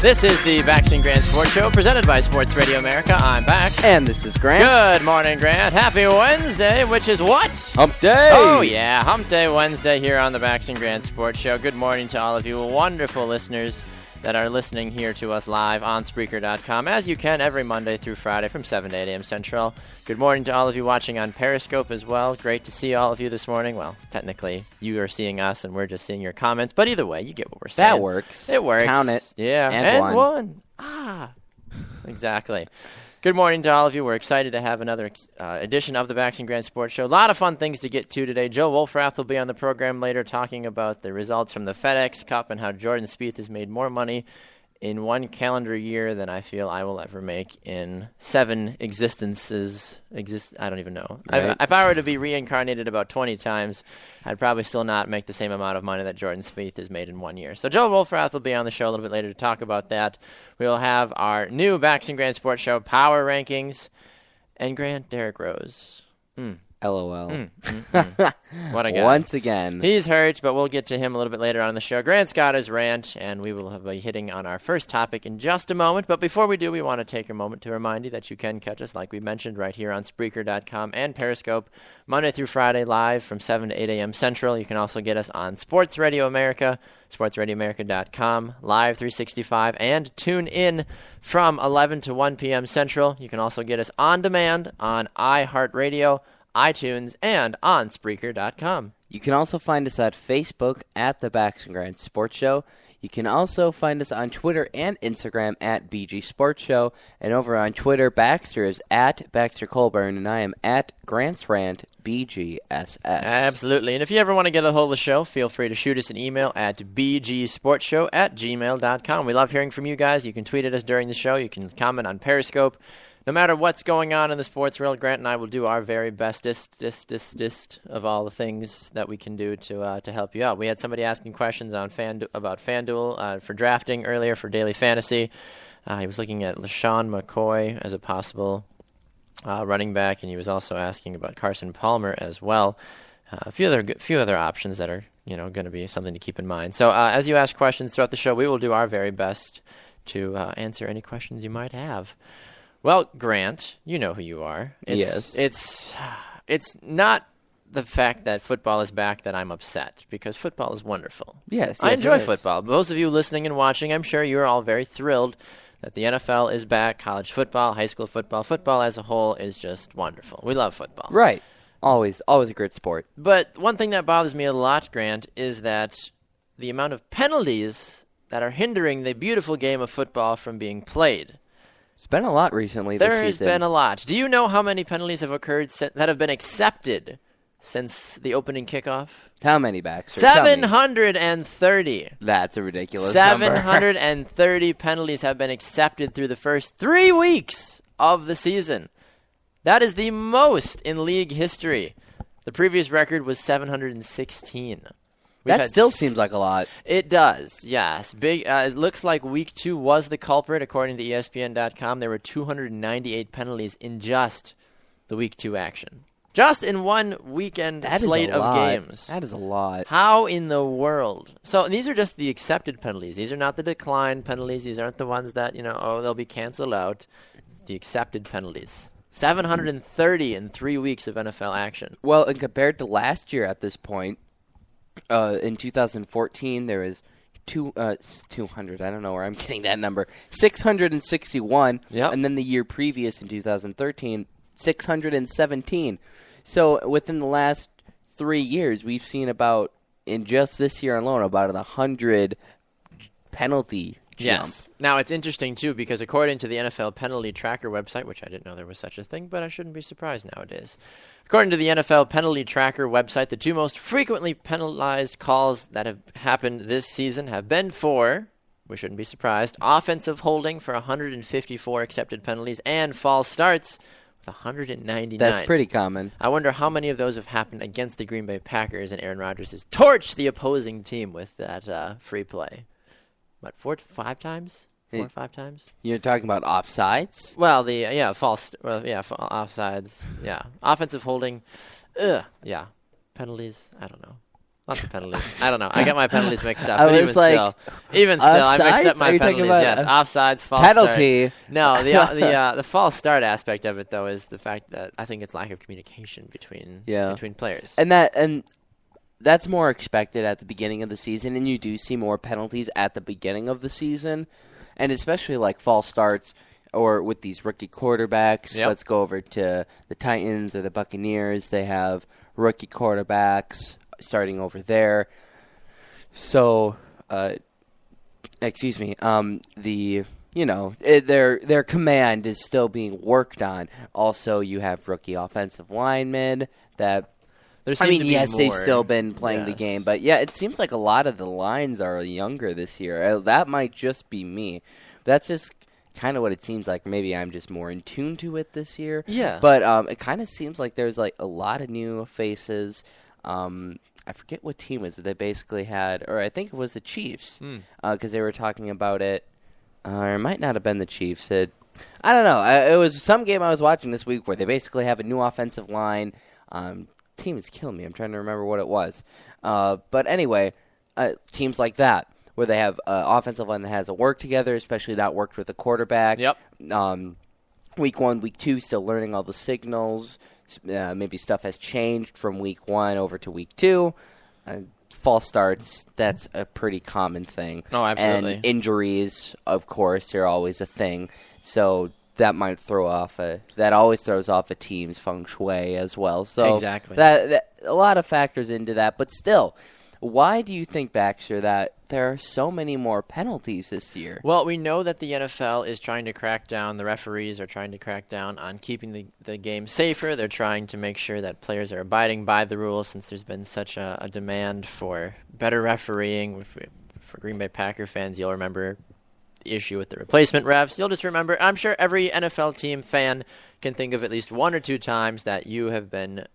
This is the Bax and Grant Sports Show presented by Sports Radio America. I'm Bax. And this is Grant. Good morning, Grant. Happy Wednesday, which is what? Hump Day. Oh, yeah. Hump Day Wednesday here on the Bax and Grant Sports Show. Good morning to all of you wonderful listeners that are listening here to us live on Spreaker.com, as you can every Monday through Friday from 7 to 8 a.m. Central. Good morning to all of you watching on Periscope as well. Great to see all of you this morning. Well, technically, you are seeing us and we're just seeing your comments. But either way, you get what we're saying. That works. It works. Count it. Yeah. And one. Ah. Exactly. Good morning to all of you. We're excited to have another edition of the Bax and Grant Sports Show. A lot of fun things to get to today. Joe Wolfrath will be on the program later talking about the results from the FedEx Cup and how Jordan Spieth has made more money in one calendar year than I feel I will ever make in 7 existences. I don't even know. Right. If I were to be reincarnated about 20 times, I'd probably still not make the same amount of money that Jordan Spieth has made in 1 year. So Joe Wolfrath will be on the show a little bit later to talk about that. We'll have our new Bax and Grant Sports Show Power Rankings. And Grant, Derek Rose. LOL. What a guy. Once again. He's hurt, but we'll get to him a little bit later on in the show. Grant's got his rant, and we will be hitting on our first topic in just a moment. But before we do, we want to take a moment to remind you that you can catch us, like we mentioned, right here on Spreaker.com and Periscope, Monday through Friday, live from 7 to 8 a.m. Central. You can also get us on Sports Radio America, sportsradioamerica.com, live 365, and tune in from 11 to 1 p.m. Central. You can also get us on demand on iHeartRadio, iTunes, and on Spreaker.com. You can also find us at Facebook at the Bax and Grant Sports Show. You can also find us on Twitter and Instagram at BG Sports Show. And over on Twitter, Baxter is at Baxter Colburn, and I am at Grant's Rant BGSS. Absolutely. And if you ever want to get a hold of the show, feel free to shoot us an email at bgsportshow@gmail.com. We love hearing from you guys. You can tweet at us during the show. You can comment on Periscope. No matter what's going on in the sports world, Grant and I will do our very bestest of all the things that we can do to help you out. We had somebody asking questions on about FanDuel for drafting earlier for Daily Fantasy. He was looking at LaShawn McCoy as a possible running back, and he was also asking about Carson Palmer as well. A few other options that are going to be something to keep in mind. So as you ask questions throughout the show, we will do our very best to answer any questions you might have. Well, Grant, you know who you are. Yes. It's not the fact that football is back that I'm upset, because football is wonderful. Yes, I enjoy football. Most of you listening and watching, I'm sure you're all very thrilled that the NFL is back, college football, high school football. Football as a whole is just wonderful. We love football. Right. Always a great sport. But one thing that bothers me a lot, Grant, is that the amount of penalties that are hindering the beautiful game of football from being played. It's been a lot recently this season. There has been a lot. Do you know how many penalties have occurred that have been accepted since the opening kickoff? How many, Baxter? 730. That's a ridiculous number. 730 penalties have been accepted through the first 3 weeks of the season. That is the most in league history. The previous record was 716. That still seems like a lot. It does, yes. It looks like Week 2 was the culprit, according to ESPN.com. There were 298 penalties in just the Week 2 action. Just in one weekend slate of games. That is a lot. How in the world? So these are just the accepted penalties. These are not the declined penalties. These aren't the ones that, they'll be canceled out. The accepted penalties. 730 in 3 weeks of NFL action. Well, and compared to last year at this point, in 2014, there was 200. I don't know where I'm getting that number. 661. Yep. And then the year previous in 2013, 617. So within the last 3 years, we've seen in just this year alone, about 100 penalty jump. Yes. Now, it's interesting, too, because according to the NFL Penalty Tracker website, which I didn't know there was such a thing, but I shouldn't be surprised nowadays. According to the NFL Penalty Tracker website, the 2 most frequently penalized calls that have happened this season have been for, we shouldn't be surprised, offensive holding for 154 accepted penalties and false starts with 199. That's pretty common. I wonder how many of those have happened against the Green Bay Packers, and Aaron Rodgers has torched the opposing team with that free play. What, 4 to 5 times? 4 or 5 times? You're talking about offsides? Well, offsides. Yeah. Offensive holding. Yeah. Penalties, I don't know. Lots of penalties. I don't know. I got my penalties mixed up. I But was like, even still, I mixed up offsides? Are my you talking penalties. about Yes, offsides, false penalty? start. No, the false start aspect of it though is the fact that I think it's lack of communication between players. And that's more expected at the beginning of the season, and you do see more penalties at the beginning of the season, and especially like false starts or with these rookie quarterbacks. Yep. Let's go over to the Titans or the Buccaneers. They have rookie quarterbacks starting over there. So, excuse me. Their command is still being worked on. Also, you have rookie offensive linemen that. They've still been playing the game, but yeah, it seems like a lot of the lines are younger this year. That might just be me. That's just kind of what it seems like. Maybe I'm just more in tune to it this year. Yeah. But it kind of seems like there's like a lot of new faces. I forget what team was it. They basically had, or I think it was the Chiefs, because they were talking about it. Or it might not have been the Chiefs. I don't know. It was some game I was watching this week where they basically have a new offensive line. Team is killing me. I'm trying to remember what it was. But anyway, teams like that, where they have offensive line that has to work together, especially not worked with a quarterback. Yep. Week 1, week 2, still learning all the signals. Maybe stuff has changed from week 1 over to week 2. False starts, that's a pretty common thing. Oh, absolutely. And injuries, of course, are always a thing. So that might that always throws off a team's feng shui as well. So exactly. That a lot of factors into that. But still, why do you think, Baxter, that there are so many more penalties this year? Well, we know that the NFL is trying to crack down. The referees are trying to crack down on keeping the game safer. They're trying to make sure that players are abiding by the rules since there's been such a demand for better refereeing. For Green Bay Packer fans, you'll remember the issue with the replacement refs. You'll just remember, I'm sure every NFL team fan can think of at least 1 or 2 times that you have been,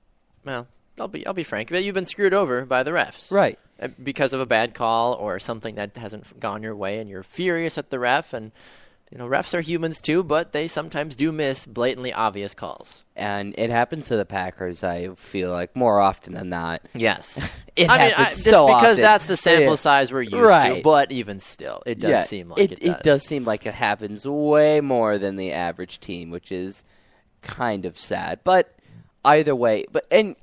well, I'll be frank, that you've been screwed over by the refs. Right. Because of a bad call or something that hasn't gone your way, and you're furious at the ref. And refs are humans too, but they sometimes do miss blatantly obvious calls. And it happens to the Packers, I feel like, more often than not. Yes. Happens just because often. that's the sample size we're used to, but even still, it does seem like it does. It does seem like it happens way more than the average team, which is kind of sad. But either way, and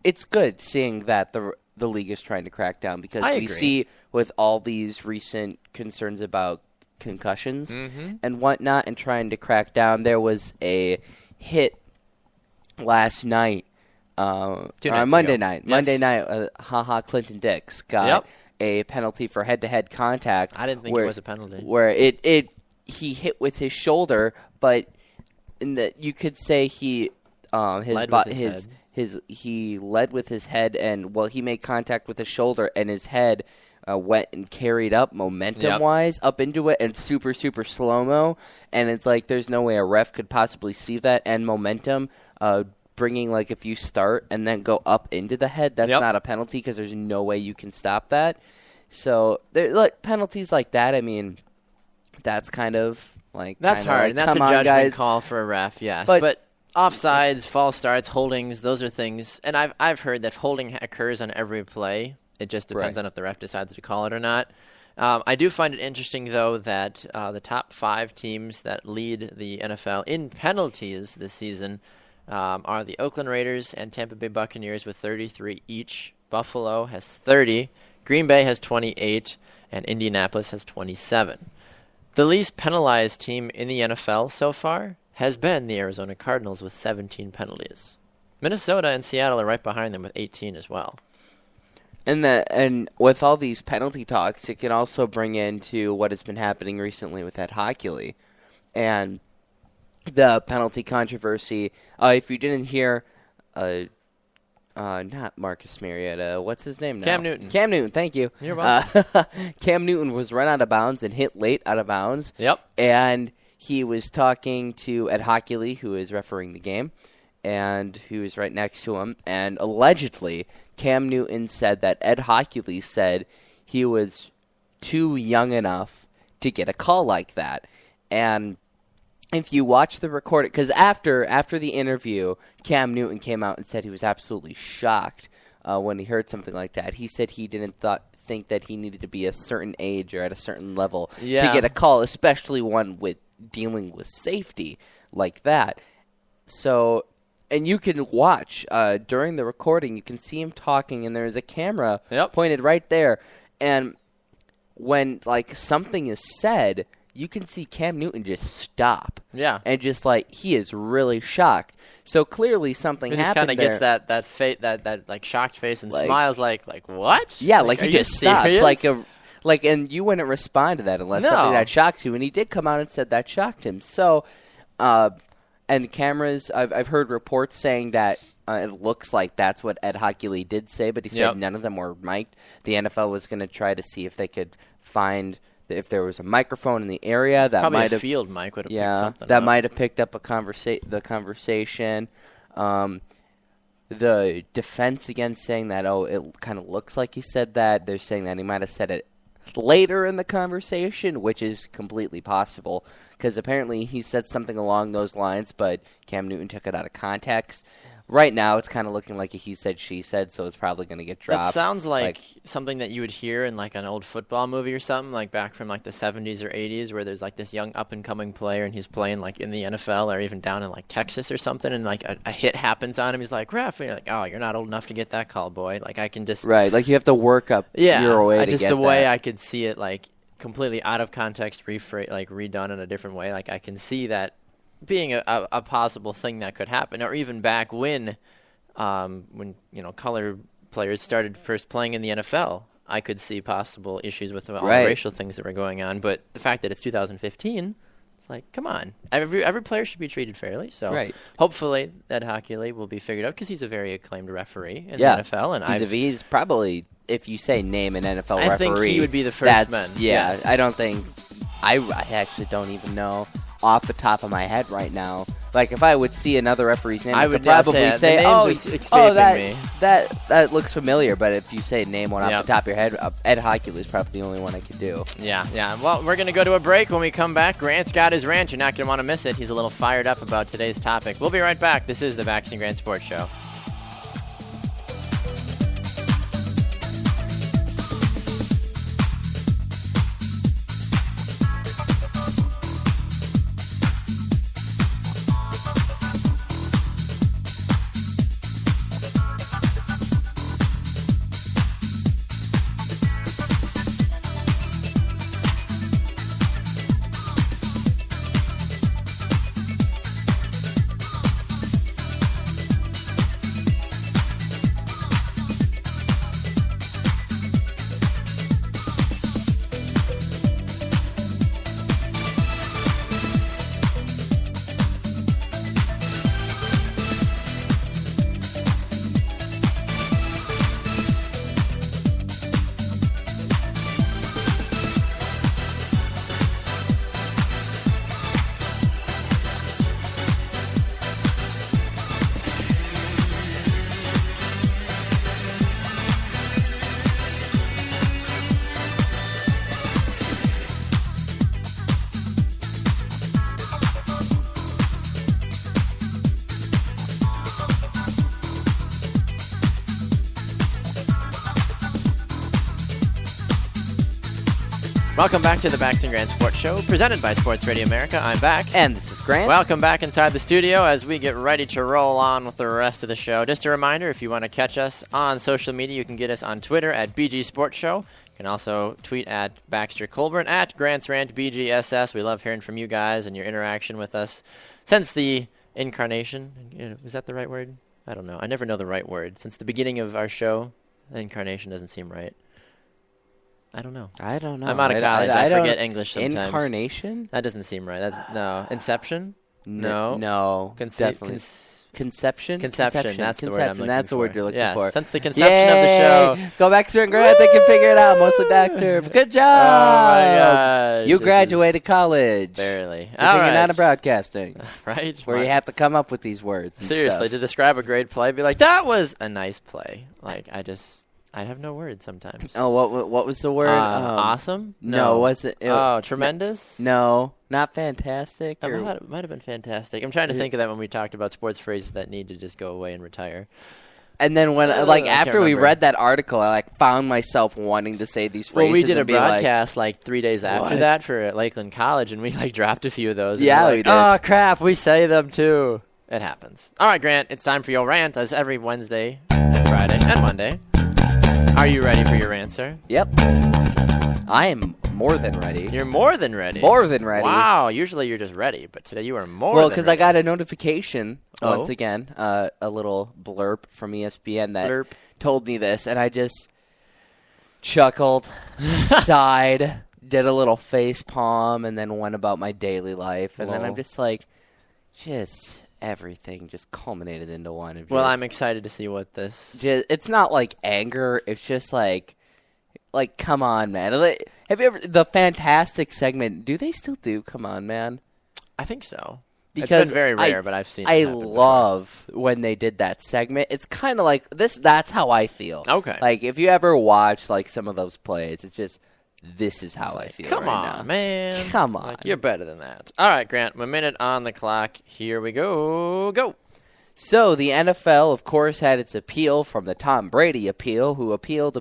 it's good seeing that the league is trying to crack down, because we see with all these recent concerns about concussions and whatnot and trying to crack down. There was a hit last night, Monday night. Yes. Monday night, Clinton Dix got a penalty for head-to-head contact. I didn't think it was a penalty. Where he hit with his shoulder, but you could say he he led with his head, and he made contact with his shoulder, and his head went and carried up momentum-wise up into it, and super, super slow-mo. And it's like there's no way a ref could possibly see that, and momentum bringing, like, if you start and then go up into the head, that's not a penalty because there's no way you can stop that. So penalties like that, I mean, that's kind of like that's hard, like, and that's a judgment call for a ref, yes. But offsides, false starts, holdings, those are things, and I've heard that holding occurs on every play. It just depends on if the ref decides to call it or not. I do find it interesting, though, that the top 5 teams that lead the NFL in penalties this season are the Oakland Raiders and Tampa Bay Buccaneers with 33 each. Buffalo has 30, Green Bay has 28, and Indianapolis has 27. The least penalized team in the NFL so far has been the Arizona Cardinals with 17 penalties. Minnesota and Seattle are right behind them with 18 as well. And with all these penalty talks, it can also bring into what has been happening recently with Ed Hochuli and the penalty controversy. If you didn't hear, not Marcus Mariota, what's his name now? Cam Newton. Cam Newton, thank you. You're welcome. Cam Newton was run out of bounds and hit late out of bounds. Yep. And he was talking to Ed Hochuli, who is refereeing the game, and who is right next to him. And allegedly, Cam Newton said that Ed Hochuli said he was too young enough to get a call like that. And if you watch the recording, because after the interview, Cam Newton came out and said he was absolutely shocked when he heard something like that. He said he didn't think that he needed to be a certain age or at a certain level to get a call, especially one with dealing with safety like that. So, and you can watch during the recording, you can see him talking, and there's a camera pointed right there. And when something is said, you can see Cam Newton just stop. Yeah. And just he is really shocked. So clearly something happened there. He just kind of gets that shocked face and smiles like what? Yeah, he just stops. Serious? And you wouldn't respond to that unless something that shocks you. And he did come out and said that shocked him. So, and the cameras, I've heard reports saying that it looks like that's what Ed Hockley did say, but he said none of them were mic'd. The NFL was going to try to see if they could find if there was a microphone in the area that probably might a have field mic would have picked something that up. might have picked up the conversation. The defense again saying that it kind of looks like he said that. They're saying that he might have said it later in the conversation, which is completely possible because apparently he said something along those lines, but Cam Newton took it out of context. Right now, it's kind of looking like a he said, she said, so it's probably going to get dropped. That sounds like something that you would hear in an old football movie or something, back from the 70s or 80s, where there's this young up-and-coming player and he's playing in the NFL or even down in Texas or something, and a hit happens on him. He's like, ref, and you're like, oh, you're not old enough to get that call, boy. I can just... Right, you have to work up your way to get that. The way I could see it, completely out of context, redone in a different way. I can see that being a possible thing that could happen, or even back when color players started first playing in the NFL, I could see possible issues with all the racial things that were going on. But the fact that it's 2015, it's come on, every player should be treated fairly. So hopefully Ed Hockley will be figured out because he's a very acclaimed referee in the NFL, and he's probably, if you say name an NFL referee, I think he would be the first man. Yeah, yes. I don't think I actually don't even know off the top of my head right now. If I would see another referee's name, I would probably say, that looks familiar. But if you say name one off the top of your head, Ed Hockley is probably the only one I could do. Yeah. Well, we're going to go to a break. When we come back, Grant's got his rant. You're not going to want to miss it. He's a little fired up about today's topic. We'll be right back. This is the Baxter and Grant Sports Show. Welcome back to the Bax and Grant Sports Show, presented by Sports Radio America. I'm Bax. And this is Grant. Welcome back inside the studio as we get ready to roll on with the rest of the show. Just a reminder, if you want to catch us on social media, you can get us on Twitter at BG Sports Show. You can also tweet at Baxter Colburn, at Grant's Rant BGSS. We love hearing from you guys and your interaction with us since the incarnation. Is that the right word? I don't know. I never know the right word. Since the beginning of our show, incarnation doesn't seem right. I don't know. I'm out of college. I forget English sometimes. Incarnation? That doesn't seem right. No. Inception? No. Definitely. Conception? Conception. That's the word I'm looking for. That's the word you're looking for. Since the conception of the show. Go Baxter and Grant. They can figure it out. Mostly Baxter. Good job. Oh, my gosh. You graduated college. Barely. You're not in broadcasting. Right. Where you have to come up with these words. Seriously, to describe a great play, be like, that was a nice play. I have no words sometimes. Oh, what was the word? Awesome? No, was it? Tremendous? No, not fantastic. I thought it might have been fantastic. I'm trying to think of that when we talked about sports phrases that need to just go away and retire. And then when I after we remember. read that article, I found myself wanting to say these phrases. Well, we did a and be like, broadcast 3 days after What? that for Lakeland College, and we dropped a few of those. Yeah, and we we did. Oh crap, we say them too. It happens. All right, Grant, it's time for your rant, as every Wednesday and Friday and Monday. Are you ready for your rant, sir? Yep. I am more than ready. You're more than ready. More than ready. Wow. Usually you're just ready, but today you are more. Well, than because ready. I got a notification Oh. once again, a little blurb from ESPN that Blurb. told me this, and I just chuckled, sighed, did a little face palm, and then went about my daily life. And then Lol. I'm just like, just everything just culminated into one. Of Well, just- I'm excited to see what this. it's not like anger. It's just like, come on, man. Have you ever the Fantastic segment? Do they still do Come On, Man? I think so. Because it's been very rare, but I've seen. It I happen before. love when they did that segment. It's kind of like this. That's how I feel. Okay. Like if you ever watch like some of those plays, it's just this is how I feel. Come right on, now. man. Come on. Like, you're better than that. All right, Grant. A minute on the clock. Here we go. Go. So the NFL, of course, had its appeal from the Tom Brady appeal, who appealed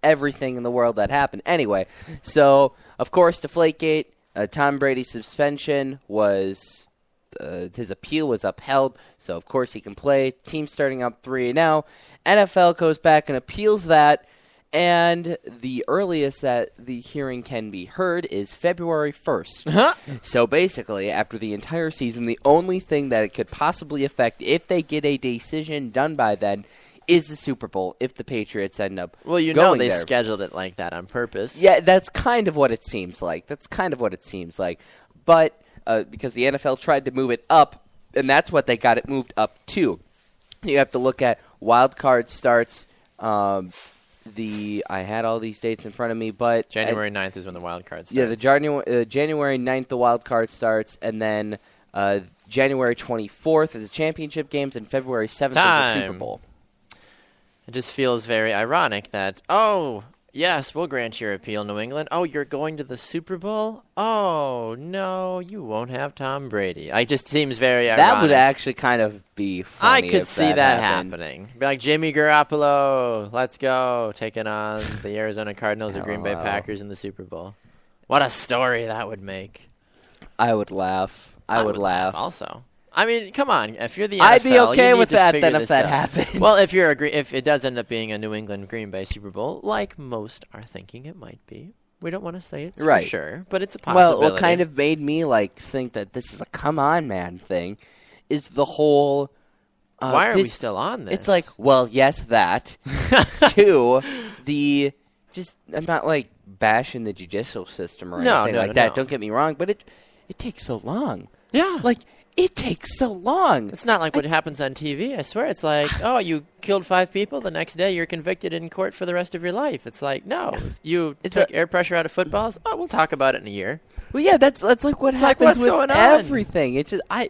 everything in the world that happened. Anyway, so of course, Deflategate, Tom Brady's suspension was. His appeal was upheld, so of course he can play. Team starting up 3-0. NFL goes back and appeals that, and the earliest that the hearing can be heard is February 1st. So basically, after the entire season, the only thing that it could possibly affect if they get a decision done by then is the Super Bowl if the Patriots end up Well, you going know they there. scheduled it like that on purpose. Yeah, that's kind of what it seems like. But because the NFL tried to move it up, and that's what they got it moved up to. You have to look at wild card starts. I had all these dates in front of me, but January 9th is when the wild card starts. yeah, the January 9th the wild card starts, and then January 24th is the championship games, and February 7th is the Super Time. Bowl. It just feels very ironic that, oh, yes, we'll grant your appeal, New England. Oh, you're going to the Super Bowl? Oh, no, you won't have Tom Brady. It just seems very ironic. That would actually kind of be funny. I could if see that happened. happening. Be like, Jimmy Garoppolo, let's go, taking on the Arizona Cardinals or Green Bay LOL. Packers in the Super Bowl. What a story that would make. I would laugh. I would laugh. Also. I mean, come on. If you're the NFL, I'd be okay you need with to that figure then if this that out. happened. Well, if it does end up being a New England Green Bay Super Bowl, like most are thinking it might be, we don't want to say it's Right. for sure, but it's a possibility. Well, what kind of made me think that this is a come on man thing is the whole. Why are we still on this? It's like, well, yes, that. Two, I'm not bashing the judicial system or anything like that. no. Don't get me wrong, but it takes so long. Yeah. It takes so long. It's not like what happens on TV. I swear. It's like, oh, you killed 5 people. The next day, you're convicted in court for the rest of your life. It's like, no, you took air pressure out of footballs. Oh, we'll talk about it in a year. Well, yeah, that's like what happens what's with going on? everything. It's just I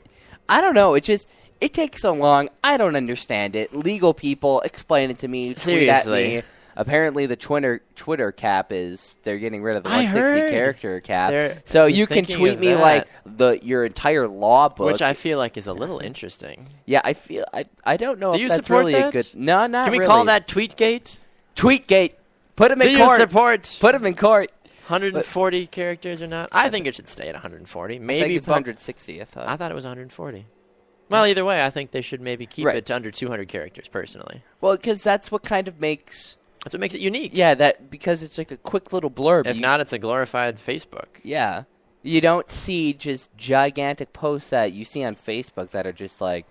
don't know. It takes so long. I don't understand it. Legal people explain it to me. Tweet at Seriously. me. Apparently, the Twitter cap they're getting rid of the I 160 heard. character cap, They're so you can thinking tweet of me that. your entire law book. Which I feel like is a little interesting. Yeah, I don't know Do if you that's support really that? a good. No, not Can we really. call that Tweetgate? Tweetgate? Put him Do in you court. support Put him in court. 140 characters or not? I think it should stay at 140. I Maybe think it's 160. I thought. I thought it was 140. Well, either way, I think they should maybe keep Right. it to under 200 characters, personally. Well, because that's what kind of makes. That's what makes it unique. Yeah, because it's like a quick little blurb. If not, it's a glorified Facebook. Yeah. You don't see just gigantic posts that you see on Facebook that are just like,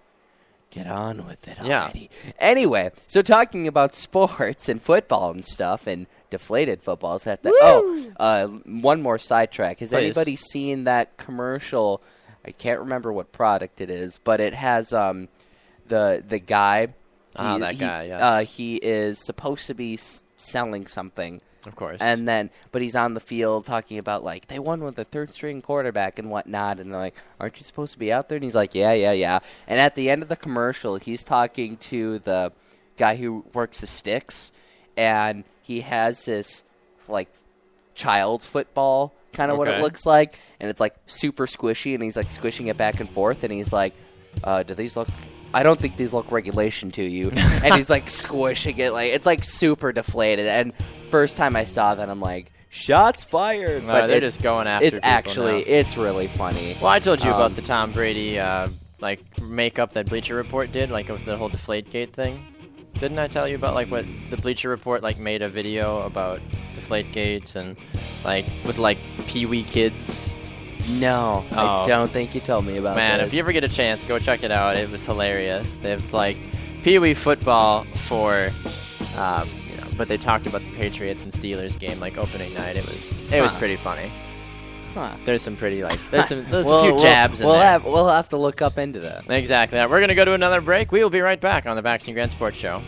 get on with it Yeah. already. Anyway, so talking about sports and football and stuff and deflated footballs. One more sidetrack. Has Please. anybody seen that commercial? I can't remember what product it is, but it has the guy. That guy, yes. He is supposed to be selling something. Of course. But he's on the field talking about, they won with the third-string quarterback and whatnot, and they're like, aren't you supposed to be out there? And he's like, yeah. And at the end of the commercial, he's talking to the guy who works the sticks, and he has this, child's football, kind of what it Okay. looks like, and it's, super squishy, and he's, squishing it back and forth, and he's like, do these look I don't think these look regulation to you. And he's like squishing it. Like it's like super deflated. And first time I saw that, I'm like, shots fired. But they're just going after it's people actually, now. It's really funny. Well, I told you about the Tom Brady makeup that Bleacher Report did, like with the whole Deflategate thing. Didn't I tell you about like what the Bleacher Report like made a video about Deflategate and like with like Pee-wee kids? No, I don't think you told me about Man, this. if you ever get a chance, go check it out. It was hilarious. It's like Pee-wee football for, but they talked about the Patriots and Steelers game like opening night. It was pretty funny. Huh. There's some pretty there's a few jabs in there. We'll have to look up into that. Exactly. We're gonna go to another break. We will be right back on the Baxter and Grant Sports Show.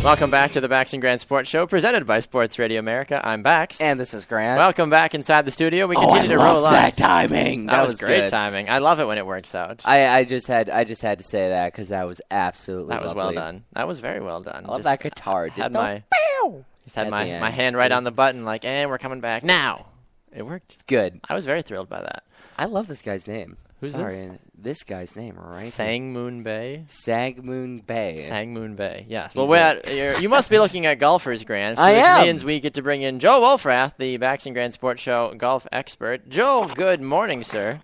Welcome back to the Bax and Grant Sports Show, presented by Sports Radio America. I'm Bax. And this is Grant. Welcome back inside the studio. We continue to roll on. that timing. That was great good. timing. I love it when it works out. I just had to say that because that was absolutely That was lovely. well done. That was very well done. I love that guitar. Had my hand right on the button, like, and we're coming back now. It worked. It's good. I was very thrilled by that. I love this guy's name. Who's this guy's name, right? Sangmoon Bay. Sangmoon Bay. Sangmoon Bay. Yes. Well, you must be looking at golfers, Grant. I am. Which means we get to bring in Joe Wolfrath, the Bax and Grant Sports Show golf expert. Joe, good morning, sir.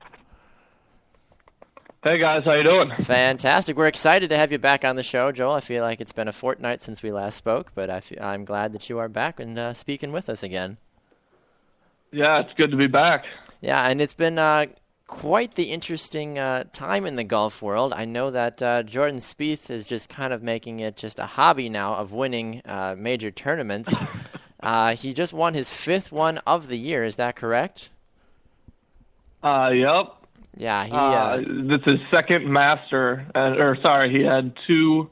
Hey guys, how you doing? Fantastic. We're excited to have you back on the show, Joel. I feel like it's been a fortnight since we last spoke, but I'm glad that you are back and speaking with us again. Yeah, it's good to be back. Yeah, and it's been quite the interesting time in the golf world. I know that Jordan Spieth is just kind of making it just a hobby now of winning major tournaments. He just won his 5th one of the year. Is that correct? Yep. Yeah. This is his second master, he had 2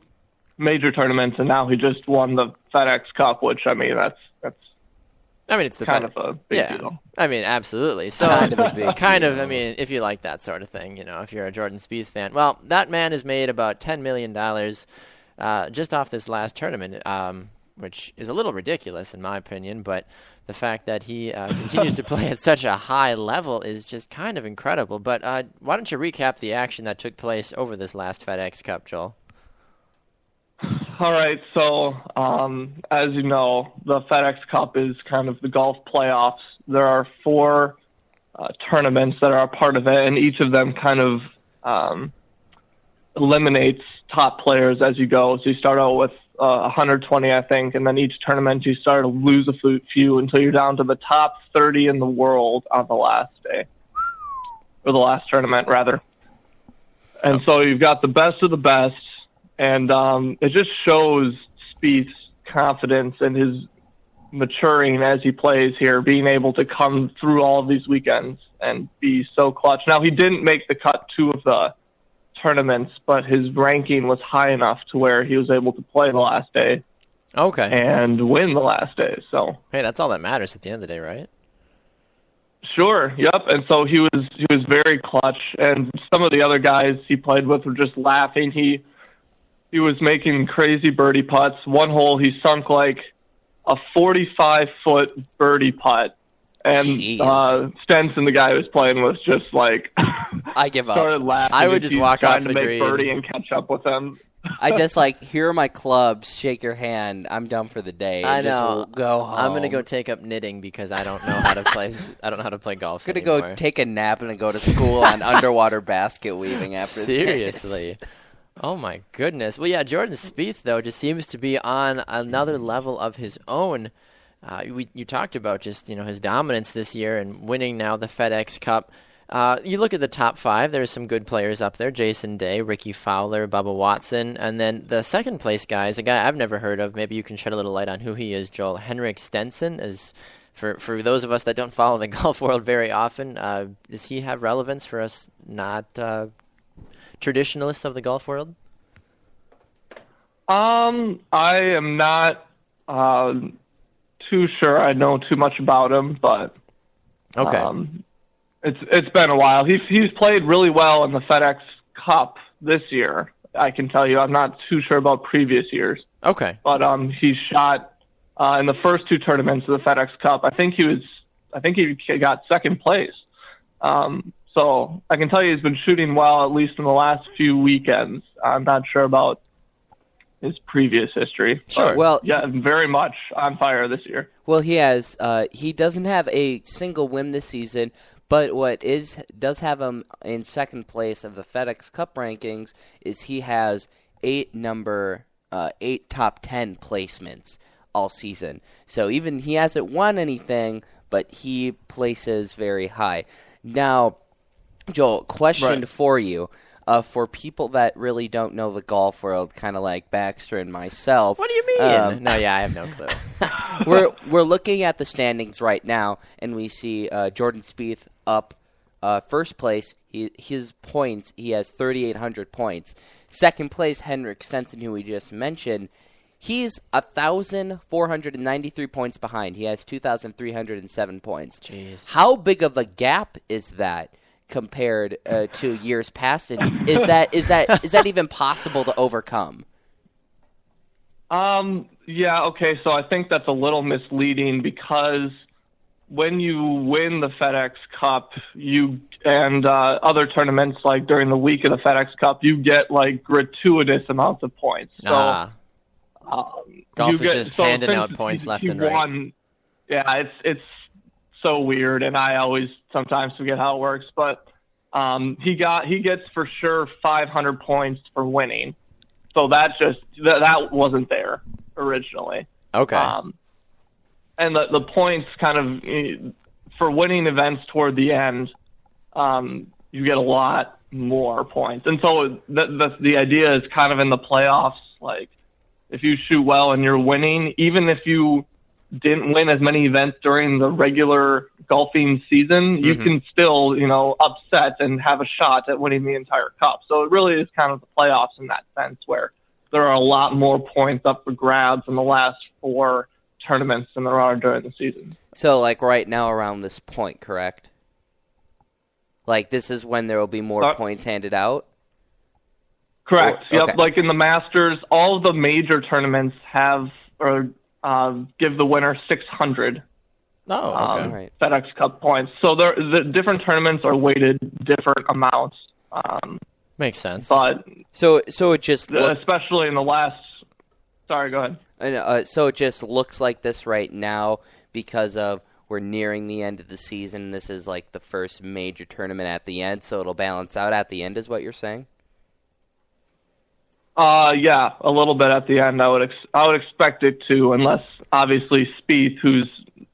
major tournaments, and now he just won the FedEx Cup, which, I mean, that's it's the kind of a big deal. I mean, absolutely. So, Kind of a big deal. I mean, if you like that sort of thing, if you're a Jordan Spieth fan. Well, that man has made about $10 million just off this last tournament, which is a little ridiculous in my opinion, but the fact that he continues to play at such a high level is just kind of incredible. But why don't you recap the action that took place over this last FedEx Cup, Joel? All right, so as you know, the FedEx Cup is kind of the golf playoffs. There are 4 tournaments that are a part of it, and each of them kind of eliminates top players as you go. So you start out with 120, I think, and then each tournament you start to lose a few until you're down to the top 30 in the world on the last day, or the last tournament, rather. And so you've got the best of the best. And it just shows Spieth's confidence and his maturing as he plays here, being able to come through all of these weekends and be so clutch. Now, he didn't make the cut 2 of the tournaments, but his ranking was high enough to where he was able to play the last day. Okay. And win the last day. So hey, that's all that matters at the end of the day, right? Sure. Yep. And so he was very clutch, and some of the other guys he played with were just laughing. He was making crazy birdie putts. One hole he sunk like a 45-foot birdie putt, and Stenson, the guy who was playing with, just like I give up. Started laughing. I would just walk off trying the to make green. birdie and catch up with him. I just here are my clubs. Shake your hand. I'm done for the day. I Just know. go home. I'm gonna go take up knitting because I don't know how to play. I don't know how to play golf. I'm gonna anymore. go take a nap and then go to school on underwater basket weaving after Seriously. this. Oh my goodness. Well, yeah, Jordan Spieth though just seems to be on another level of his own. You talked about just his dominance this year and winning now the FedEx Cup. You look at the top 5, there's some good players up there. Jason Day, Ricky Fowler, Bubba Watson. And then the second place guy is a guy I've never heard of. Maybe you can shed a little light on who he is, Joel. Henrik Stenson. For those of us that don't follow the golf world very often, does he have relevance for us not traditionalists of the golf world? I am not too sure I know too much about him, but Okay. It's been a while. He's played really well in the FedEx Cup this year. I can tell you. I'm not too sure about previous years. Okay. But he shot in the first 2 tournaments of the FedEx Cup. I think he got second place. So I can tell you he's been shooting well, at least in the last few weekends. I'm not sure about his previous history. Sure. But, Well, yeah, very much on fire this year. Well, he has. He doesn't have a single win this season, but does have him in second place of the FedEx Cup rankings is he has 8 top 10 placements all season. So even he hasn't won anything, but he places very high. Now, Joel, question for you. For people that really don't know the golf world, kind of like Baxter and myself. What do you mean? No, yeah, I have no clue. We're looking at the standings right now, and we see Jordan Spieth up first place. His points, he has 3,800 points. Second place, Henrik Stenson, who we just mentioned, he's 1,493 points behind. He has 2,307 points. Jeez. How big of a gap is that compared to years past? And is that even possible to overcome? Yeah, okay, so I think that's a little misleading because when you win the FedEx Cup, and other tournaments like during the week of the FedEx Cup, you get like gratuitous amounts of points. So golf is just handing out points left and right. Yeah, it's so weird, and I always sometimes forget how it works. But he gets for sure 500 points for winning. So that wasn't there originally. Okay. And the points kind of for winning events toward the end, you get a lot more points. And so the idea is kind of in the playoffs, like if you shoot well and you're winning, even if you didn't win as many events during the regular golfing season, you can still, upset and have a shot at winning the entire cup. So it really is kind of the playoffs in that sense, where there are a lot more points up for grabs in the last 4 tournaments than there are during the season. So, like right now around this point, correct? Like this is when there will be more points handed out? Correct. Okay. Yep. Like in the Masters, all of the major tournaments give the winner 600 Right. FedEx Cup points. So the different tournaments are weighted different amounts. Makes sense. But so it just especially in the last. Sorry, go ahead. So it just looks like this right now because of we're nearing the end of the season. This is like the first major tournament at the end, so it'll balance out at the end, is what you're saying? Yeah, a little bit at the end. I would expect it to, unless obviously Spieth, who's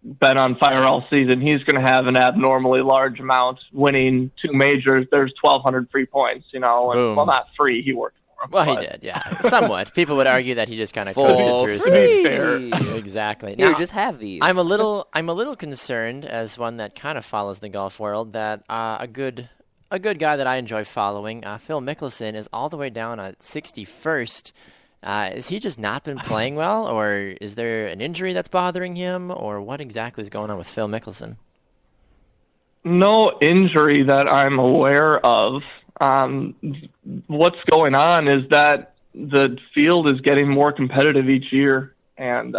been on fire all season, he's going to have an abnormally large amount, winning 2 majors. There's 1,200 free points, and Boom. well, not free. He worked Well, he but- did, yeah, somewhat. People would argue that he just kind of For coasted through. free. fair. Exactly. Here, Now, just have these. I'm a little concerned, as one that kind of follows the golf world, that a good guy that I enjoy following, Phil Mickelson, is all the way down at 61st. Is he just not been playing well, or is there an injury that's bothering him, or what exactly is going on with Phil Mickelson? No injury that I'm aware of. What's going on is that the field is getting more competitive each year, and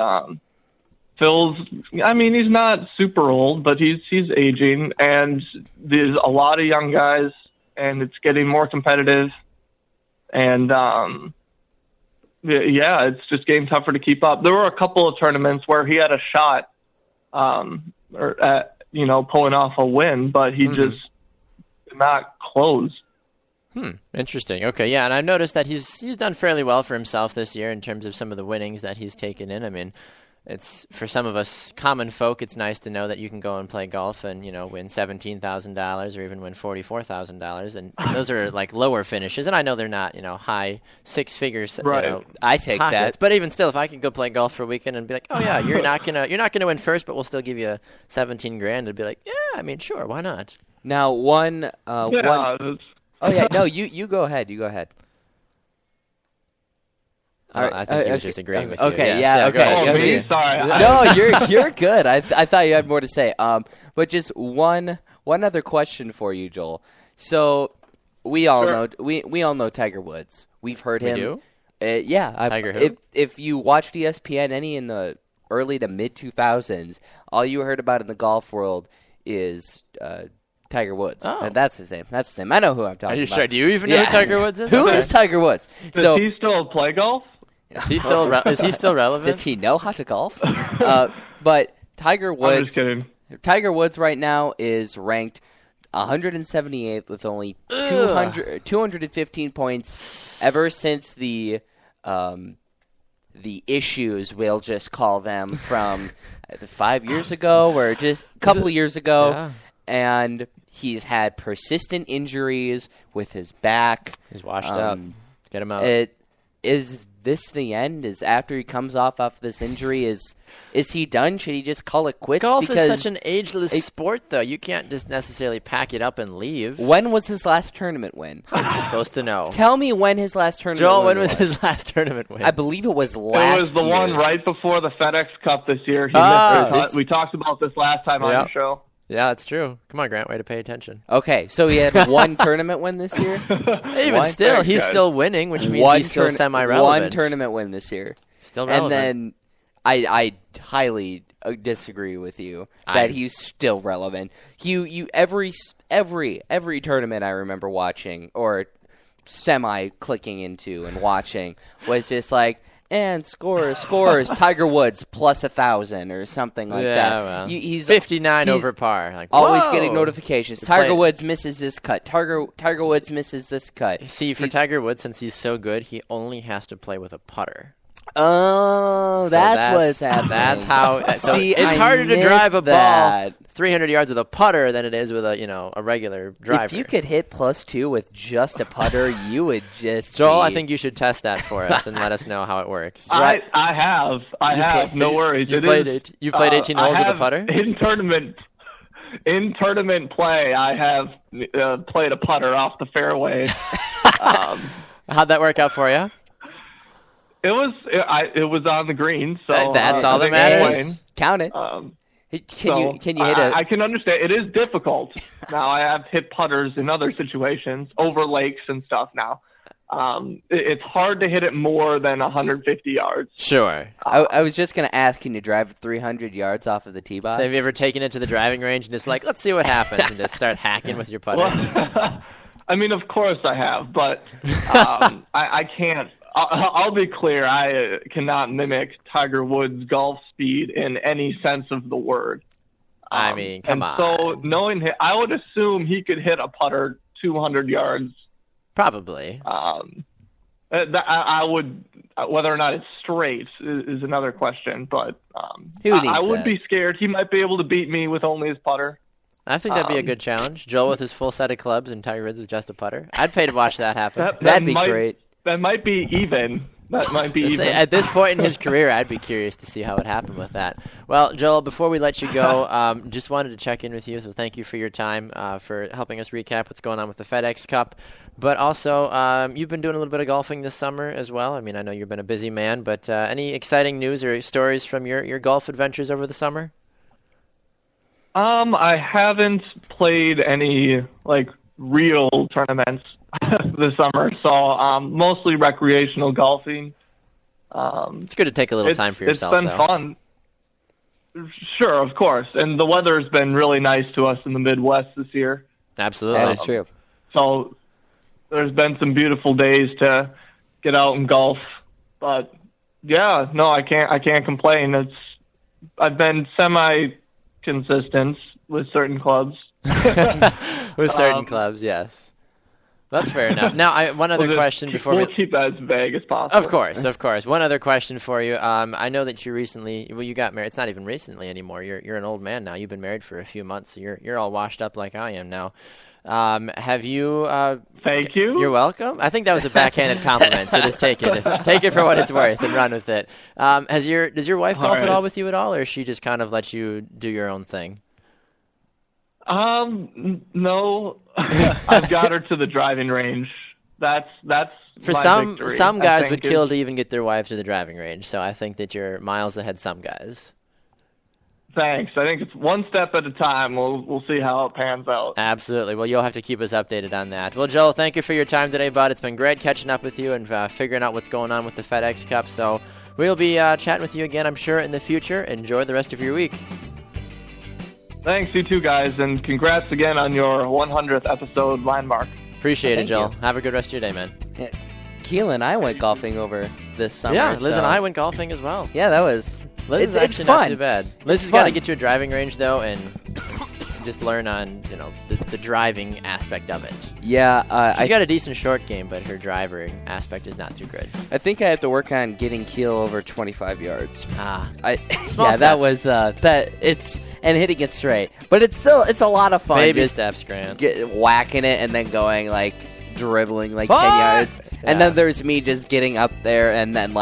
Phil's. I mean, he's not super old, but he's aging, and there's a lot of young guys, and it's getting more competitive, and yeah, it's just getting tougher to keep up. There were a couple of tournaments where he had a shot, or at pulling off a win, but he just did not close. Interesting. Okay, yeah, and I've noticed that he's done fairly well for himself this year in terms of some of the winnings that he's taken in. I mean, it's for some of us common folk, it's nice to know that you can go and play golf and win $17,000 or even win $44,000, and those are like lower finishes. And I know they're not high six figures. Right. I take pockets, that. but even still, if I could go play golf for a weekend and be like, oh yeah, you're not gonna win first, but we'll still give you 17 grand, I'd be like, yeah, I mean, sure, why not? Now, one. It's- Oh yeah, no, you go ahead. You go ahead. I think he was just agreeing with you. Okay, Yes, yeah, go okay. ahead. Oh, Okay. me? Sorry. No, you're good. I thought you had more to say. But just one other question for you, Joel. So we all know we all know Tiger Woods. We've heard him. We do? Yeah. Tiger who? If you watched ESPN any in the early to mid 2000s, all you heard about in the golf world is Tiger Woods. Oh. And that's his name. That's his name. I know who I'm talking about. Are you sure? Do you even know who Tiger Woods is? Who Okay. is Tiger Woods? Does he still play golf? Is he still relevant? Does he know how to golf? But Tiger I'm Woods. just kidding. Tiger Woods right now is ranked 178th with only 215 points ever since the issues, we'll just call them, from 5 years ago or just a couple of years ago. Yeah. And he's had persistent injuries with his back. He's washed up. Get him out. Is this the end? Is after he comes off this injury, is he done? Should he just call it quits? Golf because is such an ageless sport, though. You can't just necessarily pack it up and leave. When was his last tournament win? You're supposed to know. Tell me when his last tournament Joel, win when was his last tournament win? I believe it was last It was the year. one right before the FedEx Cup this year. We talked about this last time on the show. Yeah, that's true. Come on, Grant, way to pay attention. Okay, so he had one tournament win this year? Even One? still, Very he's good. still winning, which means he's still semi-relevant. One tournament win this year. Still relevant. And then I highly disagree with you that he's still relevant. Every tournament I remember watching or semi-clicking into and watching was just like, and scores, Tiger Woods plus 1,000 or something like that. Well, He's 59 he's over par. Like, always whoa! getting notifications. You're Tiger playing- Woods misses this cut. Tiger Woods misses this cut. See, for Tiger Woods, since he's so good, he only has to play with a putter. Oh, So that's what's happening. That's how. So See, it's I harder to drive a missed that. ball 300 yards with a putter than it is with a regular driver. If you could hit +2 with just a putter, you would just. Joel, be... I think you should test that for us and let us know how it works. I have. No worries. You played 18 holes with a putter? In tournament play, I have played a putter off the fairway. How'd that work out for you? It was on the green, so That's all that I matters. think Count it. Can you hit it? I can understand. It is difficult. Now, I have hit putters in other situations, over lakes and stuff now. It's hard to hit it more than 150 yards. Sure. I was just gonna ask, can you drive 300 yards off of the tee box? So have you ever taken it to the driving range and just like, let's see what happens, and just start hacking with your putter? Well, I mean, of course I have, but I can't. I'll be clear. I cannot mimic Tiger Woods' golf speed in any sense of the word. I mean, come on. So knowing him, I would assume he could hit a putter 200 yards. Probably. I would. Whether or not it's straight is another question, but Who needs I would that? be scared. He might be able to beat me with only his putter. I think that'd be a good challenge. Joel with his full set of clubs and Tiger Woods with just a putter. I'd pay to watch that happen. That'd be great. That might be even. That might be even. At this point in his career, I'd be curious to see how it happened with that. Well, Joel, before we let you go, just wanted to check in with you. So thank you for your time, for helping us recap what's going on with the FedEx Cup. But also, you've been doing a little bit of golfing this summer as well. I mean, I know you've been a busy man, but any exciting news or stories from your golf adventures over the summer? I haven't played any real tournaments this summer, so mostly recreational golfing. It's good to take a little time for yourself. It's been fun. Sure, of course, and the weather has been really nice to us in the Midwest this year. Absolutely, that's true. So there's been some beautiful days to get out and golf, but yeah, no, I can't complain. I've been semi-consistent with certain clubs. With certain clubs, yes. That's fair enough. Now, one other question before we'll keep that as vague as possible. Of course. One other question for you. I know that you recently, you got married. It's not even recently anymore. You're an old man now. You've been married for a few months. So you're all washed up like I am now. Have you? Thank you. You're welcome. I think that was a backhanded compliment. So just take it for what it's worth and run with it. Does your wife golf at all with you at all, or she just kind of lets you do your own thing? No, I've got her to the driving range. That's for my some victory, some guys would kill to even get their wife to the driving range. So I think that you're miles ahead some guys. Thanks. I think it's one step at a time. We'll see how it pans out. Absolutely. Well, you'll have to keep us updated on that. Well, Joel, thank you for your time today, bud. It's been great catching up with you and figuring out what's going on with the FedEx Cup. So we'll be chatting with you again, I'm sure, in the future. Enjoy the rest of your week. Thanks, you too, guys, and congrats again on your 100th episode landmark. Appreciate it, Joel. You. Have a good rest of your day, man. Yeah. Keelan and I went golfing over this summer. Yeah, Liz and I went golfing as well. Yeah, that was... Liz is actually fun. Not too bad. Liz has got to get to a driving range, though, and just learn on the driving aspect of it. Yeah. She's got a decent short game, but her driving aspect is not too good. I think I have to work on getting keel over 25 yards. Steps. That was... And hitting it straight. But it's a lot of fun. Baby steps, Grant. Whacking it and then going, dribbling 10 yards. Yeah. And then there's me just getting up there and then,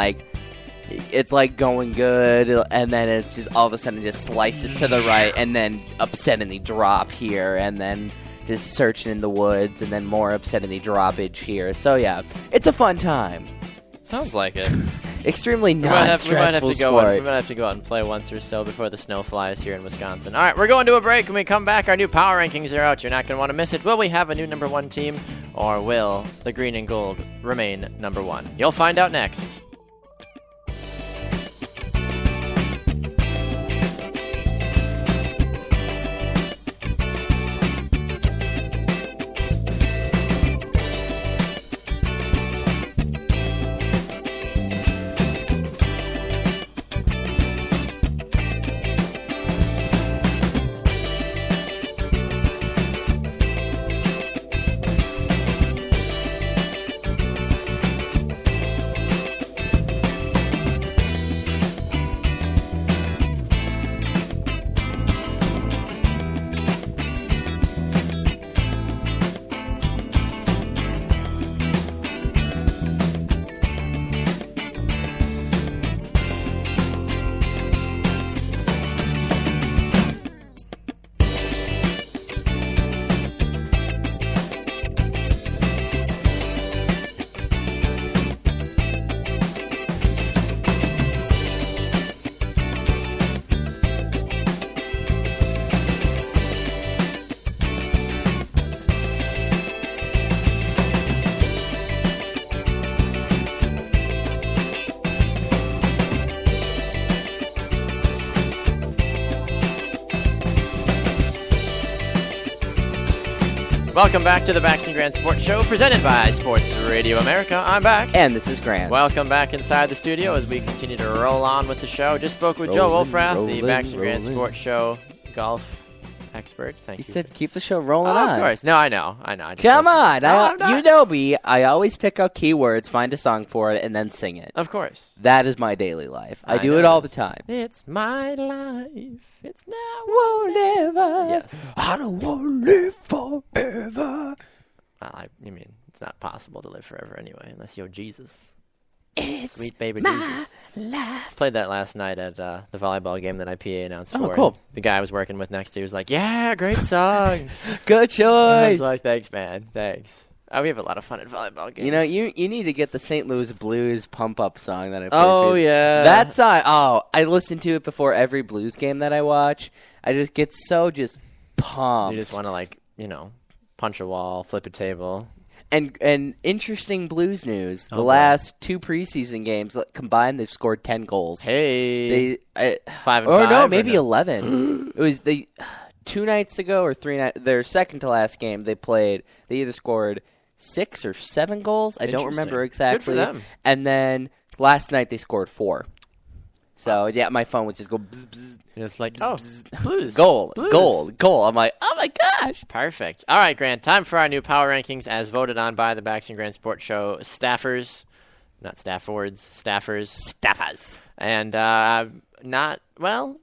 it's going good, and then it's just all of a sudden just slices to the right, and then upsettingly drop here, and then just searching in the woods, and then more upsettingly droppage here. So yeah, it's a fun time. Sounds like it. Extremely non-stressful sport. We might have to go out and play once or so before the snow flies here in Wisconsin. All right, we're going to a break. When we come back, our new power rankings are out. You're not going to want to miss it. Will we have a new number one team, or will the green and gold remain number one? You'll find out next. Welcome back to the Bax and Grant Sports Show, presented by Sports Radio America. I'm Bax. And this is Grant. Welcome back inside the studio as we continue to roll on with the show. Just spoke with Joe Wolfrath, the Bax and Grant Sports Show golf expert. Thank you. You said keep the show rolling on. Of course. No, I know. Come on. You know me. I always pick out keywords, find a song for it, and then sing it. Of course. That is my daily life. I do it all the time. It's my life. It's now or never. Yes. I don't want to live forever. Well, it's not possible to live forever anyway, unless you're Jesus. It's Sweet baby my Jesus. life. Played that last night at the volleyball game that I PA announced for. Oh, cool. The guy I was working with next to was like, yeah, great song. Good choice. I was like, thanks, man. Thanks. We have a lot of fun at volleyball games. You know, you need to get the St. Louis Blues pump up song that I played. Oh, for you. yeah. That song. Oh, I listen to it before every Blues game that I watch. I just get so just pumped. You just want to, punch a wall, flip a table. And interesting Blues news. The boy. last 2 preseason games combined, they've scored 10 goals. Hey. 5 and 5. Or no, maybe 11. It was 2 nights ago or 3 nights. Their second to last game they played. They either scored 6 or 7 goals. I don't remember exactly. Good for them. And then last night they scored 4. So yeah, my phone would just go bzz, bzz, And it's like, Blues, goal, Blues. goal. I'm like, oh my gosh. Perfect. All right, Grant. Time for our new power rankings as voted on by the Bax and Grant Sports Show staffers. Not Staffords, staffers. And we'll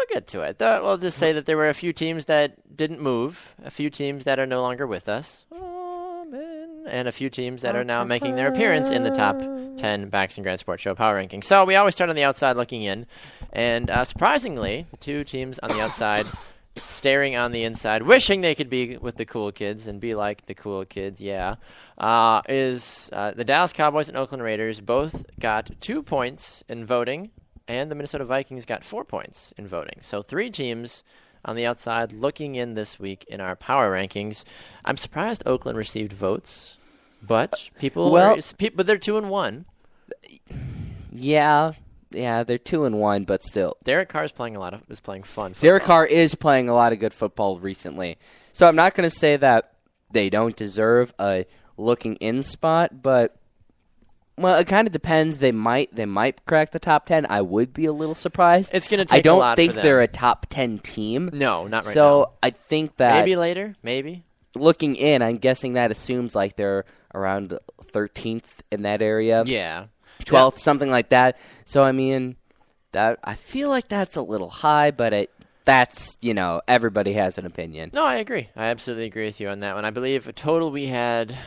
get to it. We'll just say that there were a few teams that didn't move, a few teams that are no longer with us, and a few teams that are now making their appearance in the top 10 Bax and Grant Sports Show power rankings. So we always start on the outside looking in, and surprisingly, the 2 teams on the outside staring on the inside, wishing they could be with the cool kids and be like the cool kids, is the Dallas Cowboys and Oakland Raiders both got 2 points in voting, and the Minnesota Vikings got 4 points in voting. So 3 teams on the outside looking in this week in our power rankings. I'm surprised Oakland received votes, but but they're 2-1. Yeah, they're 2-1, but still. Derek Carr is playing fun football. Derek Carr is playing a lot of good football recently. So I'm not going to say that they don't deserve a looking in spot, but it kind of depends. They might crack the top 10. I would be a little surprised. It's going to take a lot for them. I don't think they're a top 10 team. No, not right now. So I think that maybe later, maybe. Looking in, I'm guessing that assumes like they're around 13th in that area. Yeah. 12th, something like that. So I mean, that I feel like that's a little high, but that's everybody has an opinion. No, I agree. I absolutely agree with you on that one. I believe a total we had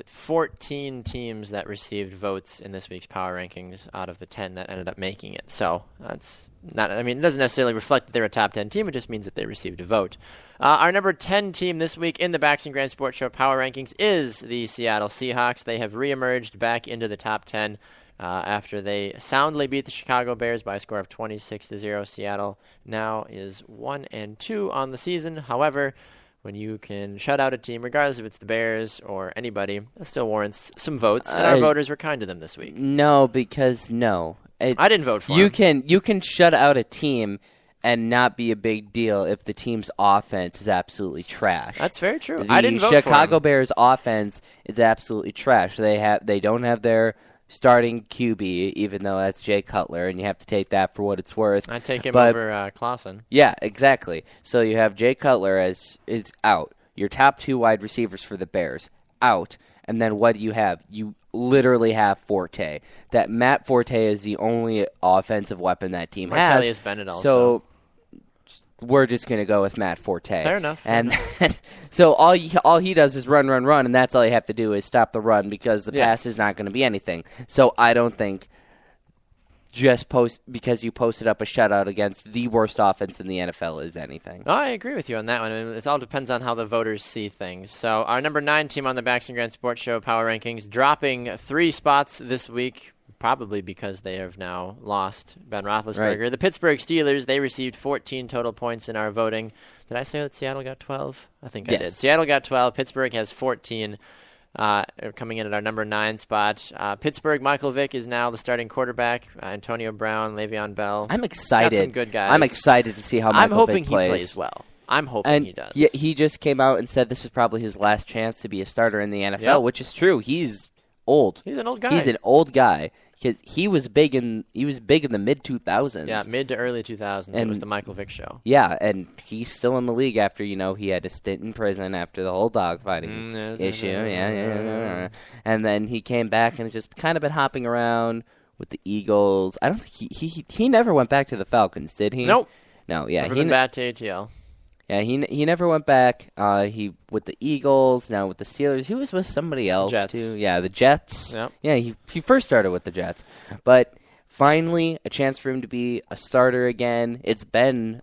14 teams that received votes in this week's power rankings out of the 10 that ended up making it. So that's not. I mean, it doesn't necessarily reflect that they're a top 10 team. It just means that they received a vote. Our number 10 team this week in the Bax and Grant Sports Show power rankings is the Seattle Seahawks. They have reemerged back into the top 10 after they soundly beat the Chicago Bears by a score of 26-0. Seattle now is 1-2 on the season. However, when you can shut out a team, regardless if it's the Bears or anybody, that still warrants some votes. And our voters were kind to them this week. No, because I didn't vote for them. You can shut out a team and not be a big deal if the team's offense is absolutely trash. That's very true. The I didn't vote for them. Chicago Bears offense is absolutely trash. They don't have their starting QB, even though that's Jay Cutler, and you have to take that for what it's worth. I take him over Clausen. Yeah, exactly. So you have Jay Cutler is out. Your top 2 wide receivers for the Bears out, and then what do you have? You literally have Forte. That Matt Forte is the only offensive weapon that team has. Martellus Bennett also. So we're just going to go with Matt Forte. Fair enough. And so all he does is run, and that's all you have to do is stop the run because the pass is not going to be anything. So I don't think just because you posted up a shutout against the worst offense in the NFL is anything. Oh, I agree with you on that one. I mean, it all depends on how the voters see things. So our number 9 team on the Bax and Grant Sports Show power rankings dropping 3 spots this week, probably because they have now lost Ben Roethlisberger. Right. The Pittsburgh Steelers, they received 14 total points in our voting. Did I say that Seattle got 12? I think I did. Seattle got 12. Pittsburgh has 14. Coming in at our number 9 spot. Pittsburgh, Michael Vick is now the starting quarterback. Antonio Brown, Le'Veon Bell. I'm excited. Got some good guys. I'm excited to see how Michael Vick plays. I'm hoping he plays well. I'm hoping he does. Yeah, he just came out and said this is probably his last chance to be a starter in the NFL, which is true. He's old. He's an old guy. He's an old guy. Because he was big in the mid 2000s. Yeah, mid to early 2000s. It was the Michael Vick show. Yeah, and he's still in the league after he had a stint in prison after the whole dogfighting issue. Yeah. And then he came back and just kind of been hopping around with the Eagles. I don't think he never went back to the Falcons, did he? Nope. No, yeah. Never been back to ATL. Yeah, he never went back. He with the Eagles, now with the Steelers. He was with somebody else Jets. too. Yeah, the Jets. Yep. Yeah, he first started with the Jets, but finally a chance for him to be a starter again. It's been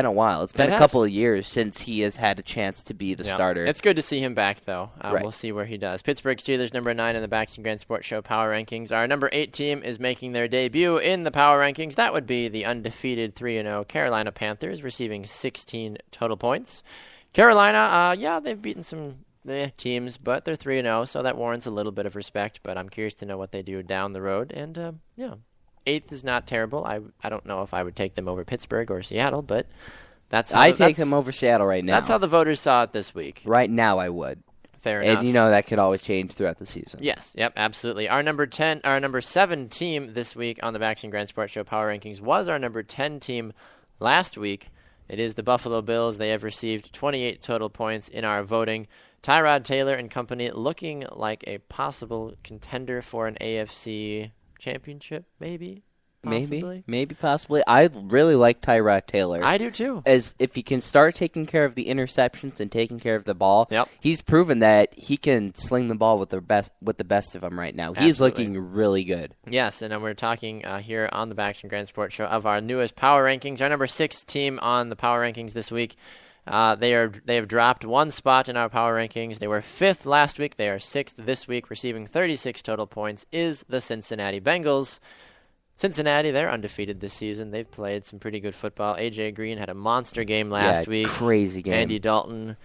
a while. It's been a couple of years since he has had a chance to be the starter. It's good to see him back, though. Right. We'll see where he does. Pittsburgh Steelers, number 9 in the Baxton Grand Sports Show Power Rankings. Our number 8 team is making their debut in the Power Rankings. That would be the undefeated 3-0 Carolina Panthers, receiving 16 total points. Carolina, they've beaten some teams, but they're 3-0, so that warrants a little bit of respect. But I'm curious to know what they do down the road. And, 8th is not terrible. I don't know if I would take them over Pittsburgh or Seattle, but I take them over Seattle right now. That's how the voters saw it this week. Right now, I would. Fair enough. And that could always change throughout the season. Yes, yep, absolutely. Our number 7 team this week on the Baxton Grand Sports Show Power Rankings was our number 10 team last week. It is the Buffalo Bills. They have received 28 total points in our voting. Tyrod Taylor and company looking like a possible contender for an AFC championship, maybe? Possibly. Maybe possibly. I really like Tyrod Taylor. I do too. As if he can start taking care of the interceptions and taking care of the ball, he's proven that he can sling the ball with the best of them right now. Absolutely. He's looking really good. Yes, and we're talking here on the Baxton Grand Sports Show of our newest Power Rankings. Our number 6 team on the Power Rankings this week. They have dropped one spot in our Power Rankings. They were 5th last week. They are 6th this week, receiving 36 total points, is the Cincinnati Bengals. Cincinnati, they're undefeated this season. They've played some pretty good football. A.J. Green had a monster game last week. Crazy game. Andy Dalton,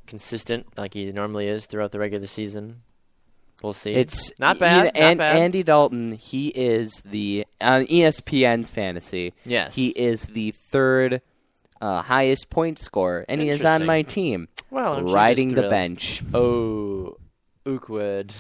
consistent like he normally is throughout the regular season. We'll see. It's not bad. Not bad. Andy Dalton, he is on ESPN's fantasy. Yes. He is the 3rd highest point scorer, and he is on my team. Well, riding the bench. Oh, Oakwood.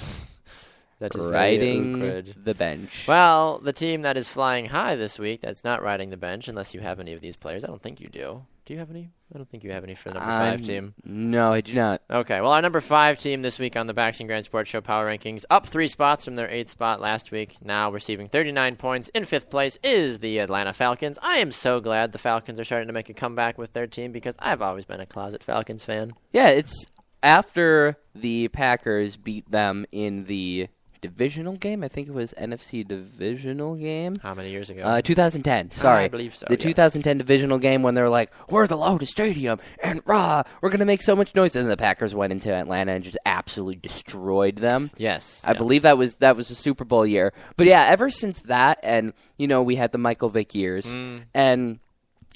That is riding awkward. the bench. Well, the team that is flying high this week, that's not riding the bench, unless you have any of these players. I don't think you do. Do you have any? I don't think you have any for the number 5 team. No, I do not. Okay, well, our number 5 team this week on the Baxton Grand Sports Show Power Rankings, up 3 spots from their 8th spot last week, now receiving 39 points in 5th place, is the Atlanta Falcons. I am so glad the Falcons are starting to make a comeback with their team because I've always been a closet Falcons fan. Yeah, it's after the Packers beat them in the divisional game. I think it was NFC divisional game. How many years ago? 2010. Sorry. I believe so. The 2010 divisional game when they're like, we're the loudest stadium, and we're going to make so much noise. And then the Packers went into Atlanta and just absolutely destroyed them. Yes. I believe that was a Super Bowl year. But yeah, ever since that, and we had the Michael Vick years, and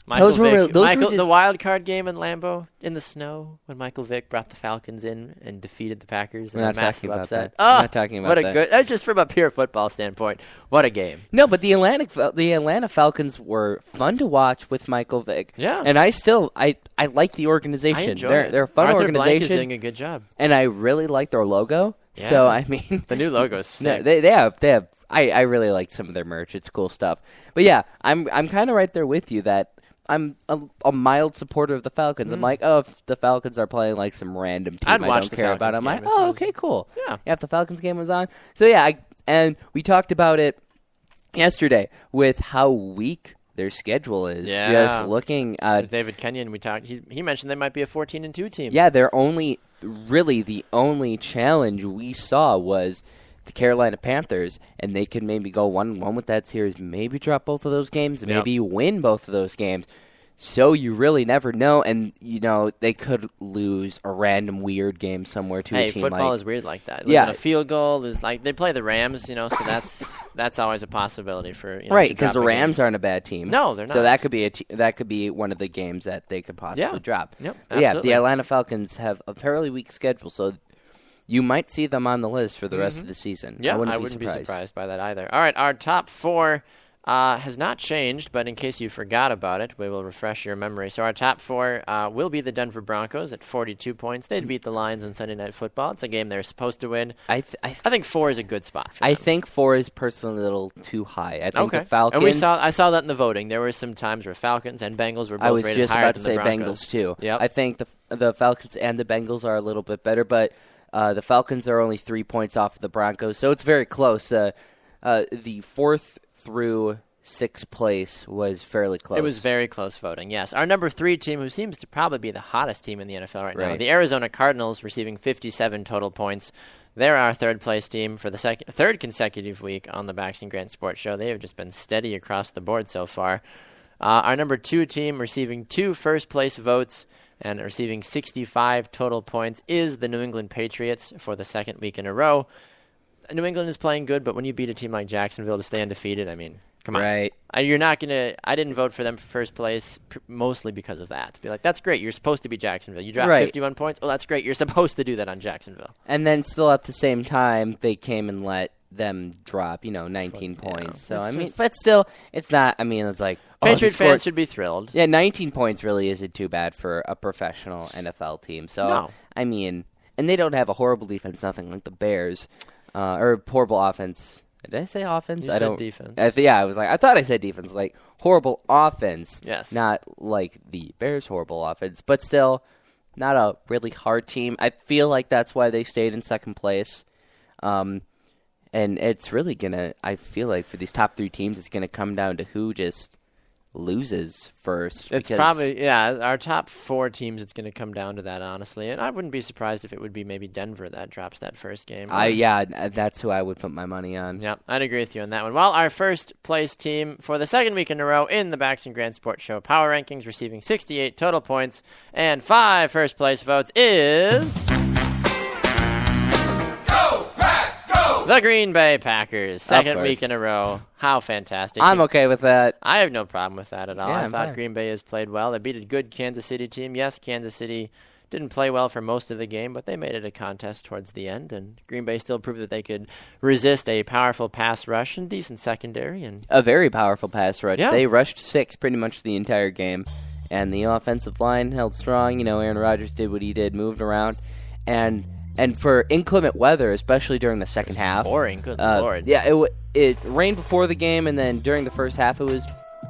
the wild card game in Lambeau in the snow when Michael Vick brought the Falcons in and defeated the Packers in a massive upset. We're not talking about that. That's just from a pure football standpoint. What a game! No, but the Atlanta Falcons were fun to watch with Michael Vick. Yeah, and I like the organization. I enjoy they're a fun Arthur organization. Blank is doing a good job, and I really like their logo. Yeah. So I mean, the new logo is sick. No, they have. I really like some of their merch. It's cool stuff. But yeah, I'm kind of right there with you that. I'm a mild supporter of the Falcons. I'm like, if the Falcons are playing like some random team I'd I don't care about, I'm like, okay, cool. Yeah. If the Falcons game was on. So yeah, and we talked about it yesterday with how weak their schedule is. Yeah. Just looking at David Kenyon, we talked. He mentioned they might be a 14-2 team. Yeah, the only challenge we saw was the Carolina Panthers, and they could maybe go 1-1 with that series, maybe drop both of those games, and maybe win both of those games. So you really never know, and they could lose a random weird game somewhere to a team. Hey, football is weird like that. Losing a field goal is like they play the Rams, so that's always a possibility for right because the Rams aren't a bad team. No, they're not. So that could be one of the games that they could possibly drop. Yep, yeah, the Atlanta Falcons have a fairly weak schedule, so. You might see them on the list for the rest of the season. Yeah, I wouldn't be surprised by that either. All right, our top 4 has not changed, but in case you forgot about it, we will refresh your memory. So our top 4 will be the Denver Broncos at 42 points. They'd beat the Lions on Sunday Night Football. It's a game they're supposed to win. I think 4 is a good spot for them. I think 4 is personally a little too high. I think the Falcons... And I saw that in the voting. There were some times where Falcons and Bengals were both rated higher than the Broncos. I was just about to say Bengals, too. Yep. I think the Falcons and the Bengals are a little bit better, but... the Falcons are only 3 points off of the Broncos, so it's very close. The 4th through sixth place was fairly close. It was very close voting, yes. Our number 3 team, who seems to probably be the hottest team in the NFL right now, the Arizona Cardinals, receiving 57 total points. They're our third-place team for the third consecutive week on the Bax and Grant Sports Show. They have just been steady across the board so far. Our number 2 team, receiving 2 first-place votes and receiving 65 total points, is the New England Patriots for the second week in a row. New England is playing good, but when you beat a team like Jacksonville to stay undefeated, I mean, come on. Right. You're not going to – I didn't vote for them for first place mostly because of that. To be like, that's great. You're supposed to be Jacksonville. You dropped 51 points. Oh, that's great. You're supposed to do that on Jacksonville. And then still at the same time, they came and let them drop, 19 points. So, I mean, but still, it's not – I mean, it's like – Patriot fans should be thrilled. Yeah, 19 points really isn't too bad for a professional NFL team. So, no. I mean – and they don't have a horrible defense, nothing like the Bears. Or horrible offense. Did I say offense? You said defense. I thought I said defense. Like, horrible offense. Yes. Not like the Bears' horrible offense. But still, not a really hard team. I feel like that's why they stayed in second place. And it's really going to, I feel like for these top 3 teams, it's going to come down to who just loses first. It's probably, our top 4 teams, it's going to come down to that, honestly. And I wouldn't be surprised if it would be maybe Denver that drops that first game. That's who I would put my money on. Yeah, I'd agree with you on that one. Well, our first place team for the second week in a row in the Bax and Grant Sports Show Power Rankings, receiving 68 total points and 5 first place votes is... The Green Bay Packers, second week in a row. How fantastic. I'm okay with that. I have no problem with that at all. Yeah, I thought Green Bay has played well. They beat a good Kansas City team. Yes, Kansas City didn't play well for most of the game, but they made it a contest towards the end, and Green Bay still proved that they could resist a powerful pass rush and decent secondary. And a very powerful pass rush. Yeah. They rushed 6 pretty much the entire game, and the offensive line held strong. Aaron Rodgers did what he did, moved around, and for inclement weather, especially during the second half. Boring, good Lord. Yeah, it rained before the game, and then during the first half it was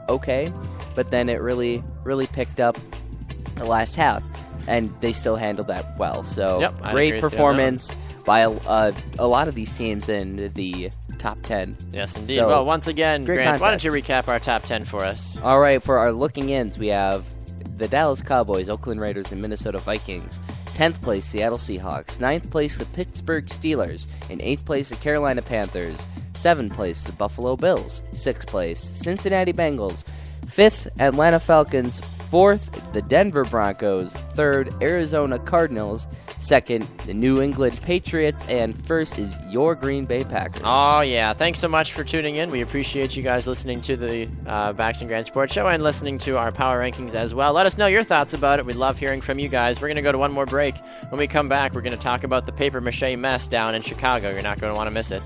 okay, but then it really, really picked up the last half, and they still handled that well. So great performance by a lot of these teams in the top 10. Yes, indeed. So, well, once again, Grant, contest. why don't you recap our top 10 for us? All right, for our looking ins, we have the Dallas Cowboys, Oakland Raiders, and Minnesota Vikings. 10th place, Seattle Seahawks. 9th place, the Pittsburgh Steelers. In 8th place, the Carolina Panthers. 7th place, the Buffalo Bills. 6th place, Cincinnati Bengals. 5th, Atlanta Falcons. 4th, the Denver Broncos. 3rd, Arizona Cardinals. 2nd, the New England Patriots. And 1st is your Green Bay Packers. Oh, yeah. Thanks so much for tuning in. We appreciate you guys listening to the Bax and Grant Sports Show and listening to our Power Rankings as well. Let us know your thoughts about it. We'd love hearing from you guys. We're going to go to one more break. When we come back, we're going to talk about the papier-mâché mess down in Chicago. You're not going to want to miss it.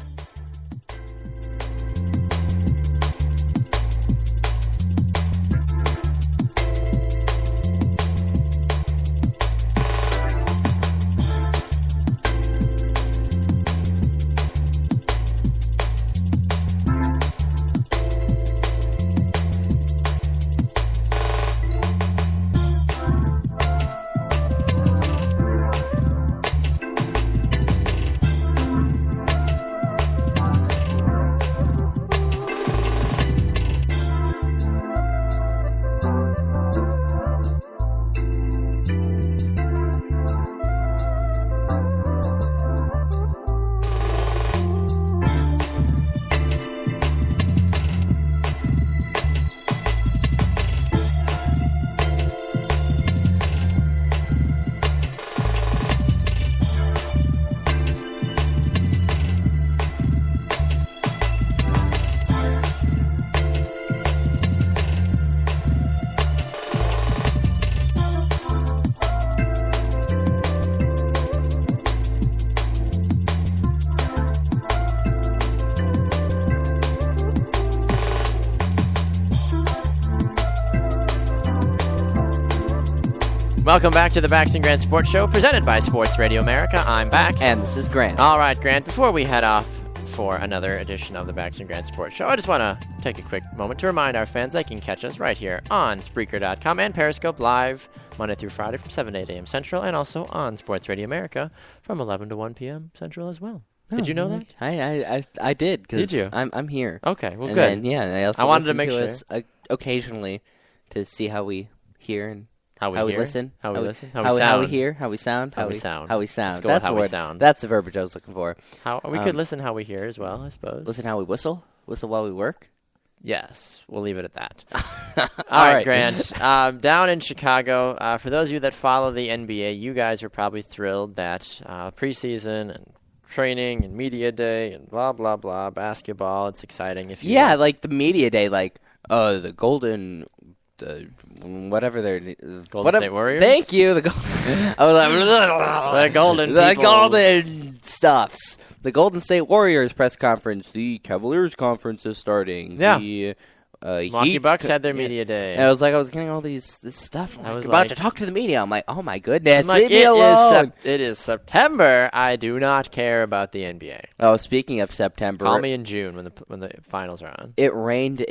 Welcome back to the Bax and Grant Sports Show, presented by Sports Radio America. I'm Bax. And this is Grant. All right, Grant, before we head off for another edition of the Bax and Grant Sports Show, I just want to take a quick moment to remind our fans they can catch us right here on Spreaker.com and Periscope live Monday through Friday from 7 to 8 a.m. Central, and also on Sports Radio America from 11 to 1 p.m. Central as well. Did you know that? I did. 'Cause Did you? I'm here. Okay, well, And good. then, yeah, I also I wanted to listen make sure. us occasionally to see how we hear and How we hear? listen, How we listen? How we how we sound? hear, how we sound, How we sound. how we sound. Let's go with That's how the we word. sound. That's the verbiage I was looking for. How we could listen how we hear as well, I suppose. Listen how we whistle while we work. Yes, we'll leave it at that. All right, right. Grant. Down in Chicago, for those of you that follow the NBA, you guys are probably thrilled that preseason and training and media day and blah, blah, blah, basketball, it's exciting. If you Yeah, like the media day, like the golden, whatever they're Golden State Warriors? Thank you. The Golden the Peoples. golden stuffs. The Golden State Warriors press conference. The Cavaliers conference is starting. Yeah. The Milwaukee Heat Bucks had their media day. And I was getting all this stuff. I was about like- to talk to the media. I'm like, oh my goodness, I'm like, leave me alone. it is September. I do not care about the NBA. Oh, speaking of September, Call me in June when the finals are on. it rained.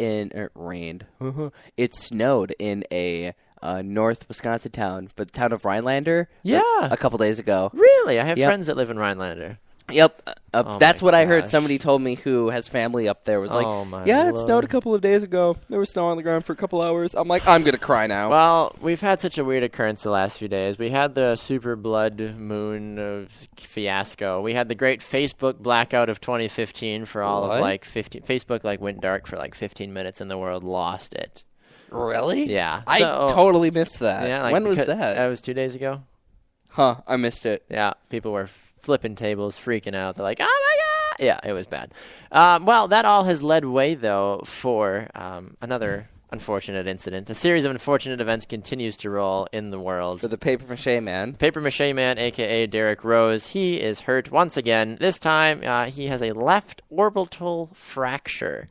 It snowed in a North Wisconsin town, but the town of Rhinelander. Yeah. a couple days ago. Really? I have Yep. friends that live in Rhinelander. Yep, Oh that's my what I heard. gosh. Somebody told me who has family up there was like, Oh my yeah, it Lord. snowed a couple of days ago. There was snow on the ground for a couple hours. I'm like, I'm gonna cry now. Well, we've had such a weird occurrence the last few days. We had the super blood moon fiasco. We had the great Facebook blackout of 2015 for all What? of like 15. Facebook went dark for like 15 minutes and the world lost it. Really? Yeah. I So- totally missed that. Yeah. When was because- that? That was 2 days ago. Huh? I missed it. Yeah, people were flipping tables, freaking out. They're like, "Oh my god!" Yeah, it was bad. Well, that all has led way though for another unfortunate incident. A series of unfortunate events continues to roll in the world. For the paper mache man. Paper Mache Man, a.k.a. Derrick Rose, he is hurt once again. This time, he has a left orbital fracture,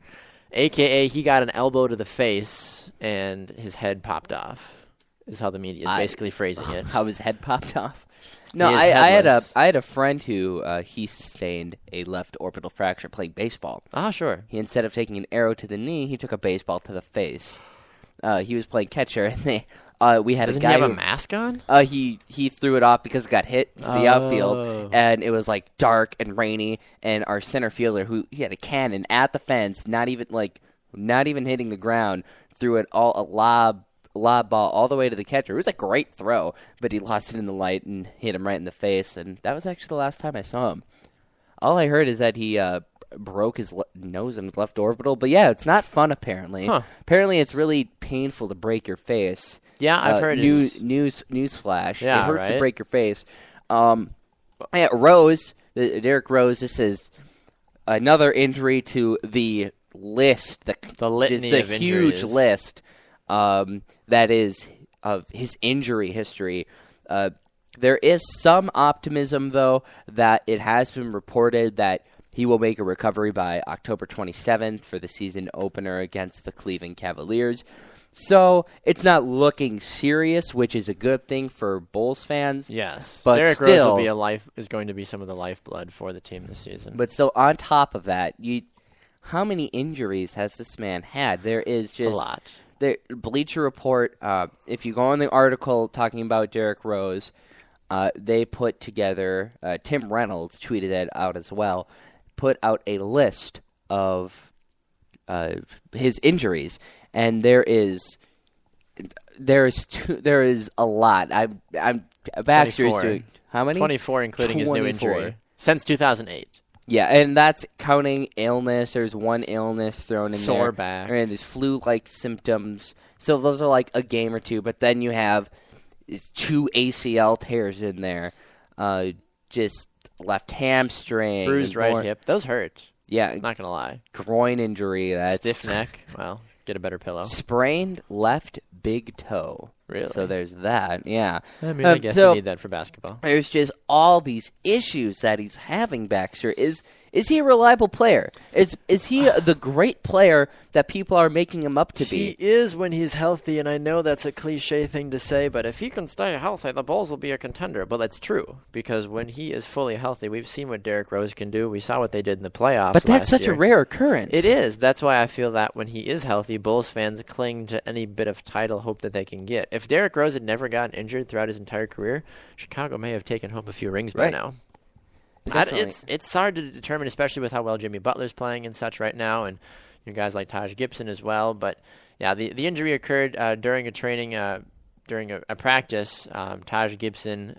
a.k.a. he got an elbow to the face and his head popped off, is how the media is basically phrasing it. How his head popped off. No, He is I headless. had a friend who he sustained a left orbital fracture playing baseball. Ah, sure. He instead of taking an arrow to the knee, he took a baseball to the face. He was playing catcher, and we had Doesn't a he guy have a who- mask on? He threw it off because it got hit to the outfield, and it was like dark and rainy. And our center fielder, who he had a cannon at the fence, not even hitting the ground, threw it all a lob ball all the way to the catcher. It was a great throw, but he lost it in the light and hit him right in the face. And that was actually the last time I saw him. All I heard is that he broke his nose in his left orbital. But yeah, it's not fun apparently. Huh. Apparently, it's really painful to break your face. Yeah, I've heard it's... News flash. Yeah, it hurts to right? break your face. Derrick Rose. This is another injury to the list. The litany the of huge injuries. list that is of his injury history. There is some optimism, though, that it has been reported that he will make a recovery by October 27th for the season opener against the Cleveland Cavaliers. So it's not looking serious, which is a good thing for Bulls fans. Yes, But Derrick still- Rose is going to be some of the lifeblood for the team this season. But still, on top of that, how many injuries has this man had? There is a just lot. The Bleacher Report, if you go on the article talking about Derrick Rose, they put together, Tim Reynolds tweeted it out as well, put out a list of his injuries, and there is a lot. I'm Baxter is 24. doing how many? 24, including his new 24. injury since 2008. Yeah, and that's counting illness. There's one illness thrown in there. Sore back. And there's flu-like symptoms. So those are like a game or two. But then you have 2 ACL tears in there. Just left hamstring. Bruised and right more- hip. Those hurt. Yeah, Not gonna lie. groin injury. That's Stiff neck. Well, get a better pillow. sprained left big toe. Really? So there's that. Yeah. I mean, I guess so you need that for basketball. There's just all these issues that he's having, Baxter. Is he a reliable player? Is he the great player that people are making him up to He be? is when he's healthy, and I know that's a cliche thing to say, but if he can stay healthy, the Bulls will be a contender. But that's true, because when he is fully healthy, we've seen what Derrick Rose can do. We saw what they did in the playoffs But that's last such year. a rare occurrence. It is. That's why I feel that when he is healthy, Bulls fans cling to any bit of title hope that they can get. If Derrick Rose had never gotten injured throughout his entire career, Chicago may have taken home a few rings by Right. now. Definitely. It's hard to determine, especially with how well Jimmy Butler's playing and such right now, and you guys like Taj Gibson as well. But yeah, the injury occurred during a training, during a practice. Taj Gibson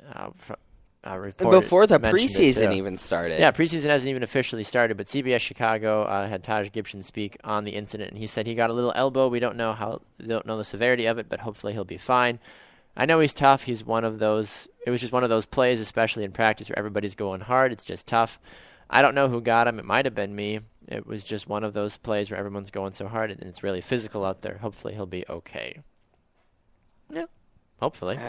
reported Before the mentioned it, preseason too. even started. Yeah, preseason hasn't even officially started, but CBS Chicago had Taj Gibson speak on the incident, and he said he got a little elbow. We don't know the severity of it, but hopefully he'll be fine. I know he's tough. He's one of those. It was just one of those plays, especially in practice, where everybody's going hard. It's just tough. I don't know who got him. It might have been me. It was just one of those plays where everyone's going so hard, and it's really physical out there. Hopefully he'll be okay. Yeah, hopefully.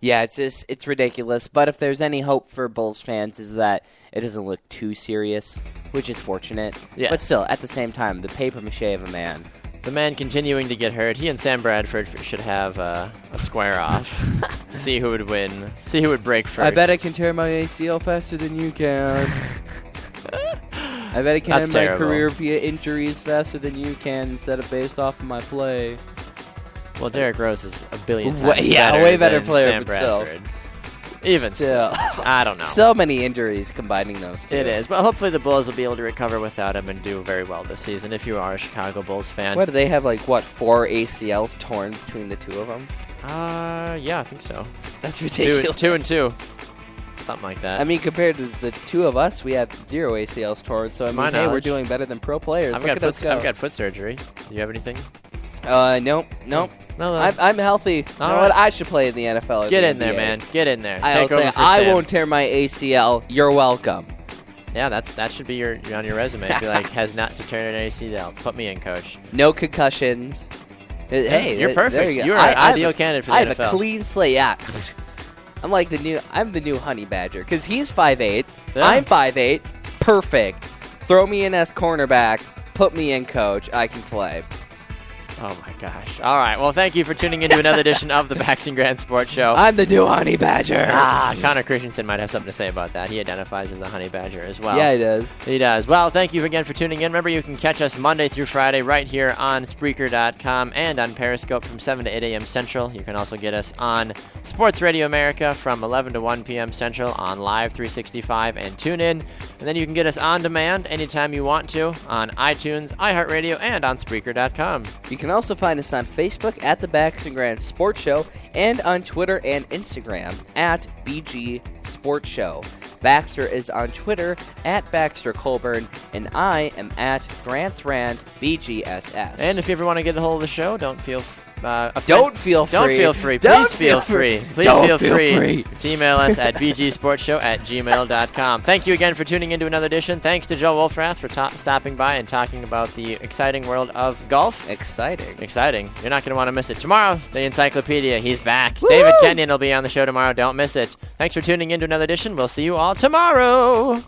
Yeah, it's ridiculous. But if there's any hope for Bulls fans, is that it doesn't look too serious, which is fortunate. Yes. But still, at the same time, the papier-mâché of a man. The man continuing to get hurt. He and Sam Bradford should have a square off. See who would win. See who would break first. I bet I can tear my ACL faster than you can. I bet I can That's end my terrible. career via injuries faster than you can instead of based off of my play. Well, Derrick Rose is a billion times way better than player, Sam but still. Bradford. Even still. I don't know. So many injuries combining those two. It is. But hopefully the Bulls will be able to recover without him and do very well this season if you are a Chicago Bulls fan. What, do they have, 4 ACLs torn between the two of them? Yeah, I think so. That's ridiculous. Two and two. Something like that. I mean, compared to the two of us, we have 0 ACLs torn, so I mean, hey, we're doing better than pro players. I've Look at us go. got foot surgery. Do you have anything? Nope. No, I'm healthy. You know right. what? I should play in the NFL. or Get the in there, NBA. man. Get in there. I'll Take over say, for I Sam. won't tear my ACL. You're welcome. Yeah, that should be on your resume. Be like, has not to turn an ACL. Put me in, coach. No concussions. Hey, you're perfect. there you go. You're an ideal candidate for the I NFL. have a clean slate. Yeah. I'm the new honey badger because he's 5'8". Yeah. I'm 5'8". Perfect. Throw me in as cornerback. Put me in, coach. I can play. Oh, my gosh. All right. Well, thank you for tuning into another edition of the Baxing Grand Sports Show. I'm the new honey badger. Connor Christensen might have something to say about that. He identifies as the honey badger as well. Yeah, he does. He does. Well, thank you again for tuning in. Remember, you can catch us Monday through Friday right here on Spreaker.com and on Periscope from 7 to 8 a.m. Central. You can also get us on Sports Radio America from 11 to 1 p.m. Central on Live 365 and TuneIn. And then you can get us on demand anytime you want to on iTunes, iHeartRadio, and on Spreaker.com. You can also find us on Facebook at the Baxter Grand Sports Show and on Twitter and Instagram at BG Sports Show. Baxter is on Twitter at Baxter Colburn, and I am at Grant's Rant BGSS. And if you ever want to get a hold of the show, don't feel free. Don't feel free. Please feel free. Please feel free free. to email us at bgsportshow@gmail.com. Thank you again for tuning into another edition. Thanks to Joe Wolfrath for stopping by and talking about the exciting world of golf. Exciting. You're not going to want to miss it. Tomorrow, the Encyclopedia. He's back. Woo! David Kenyon will be on the show tomorrow. Don't miss it. Thanks for tuning into another edition. We'll see you all tomorrow.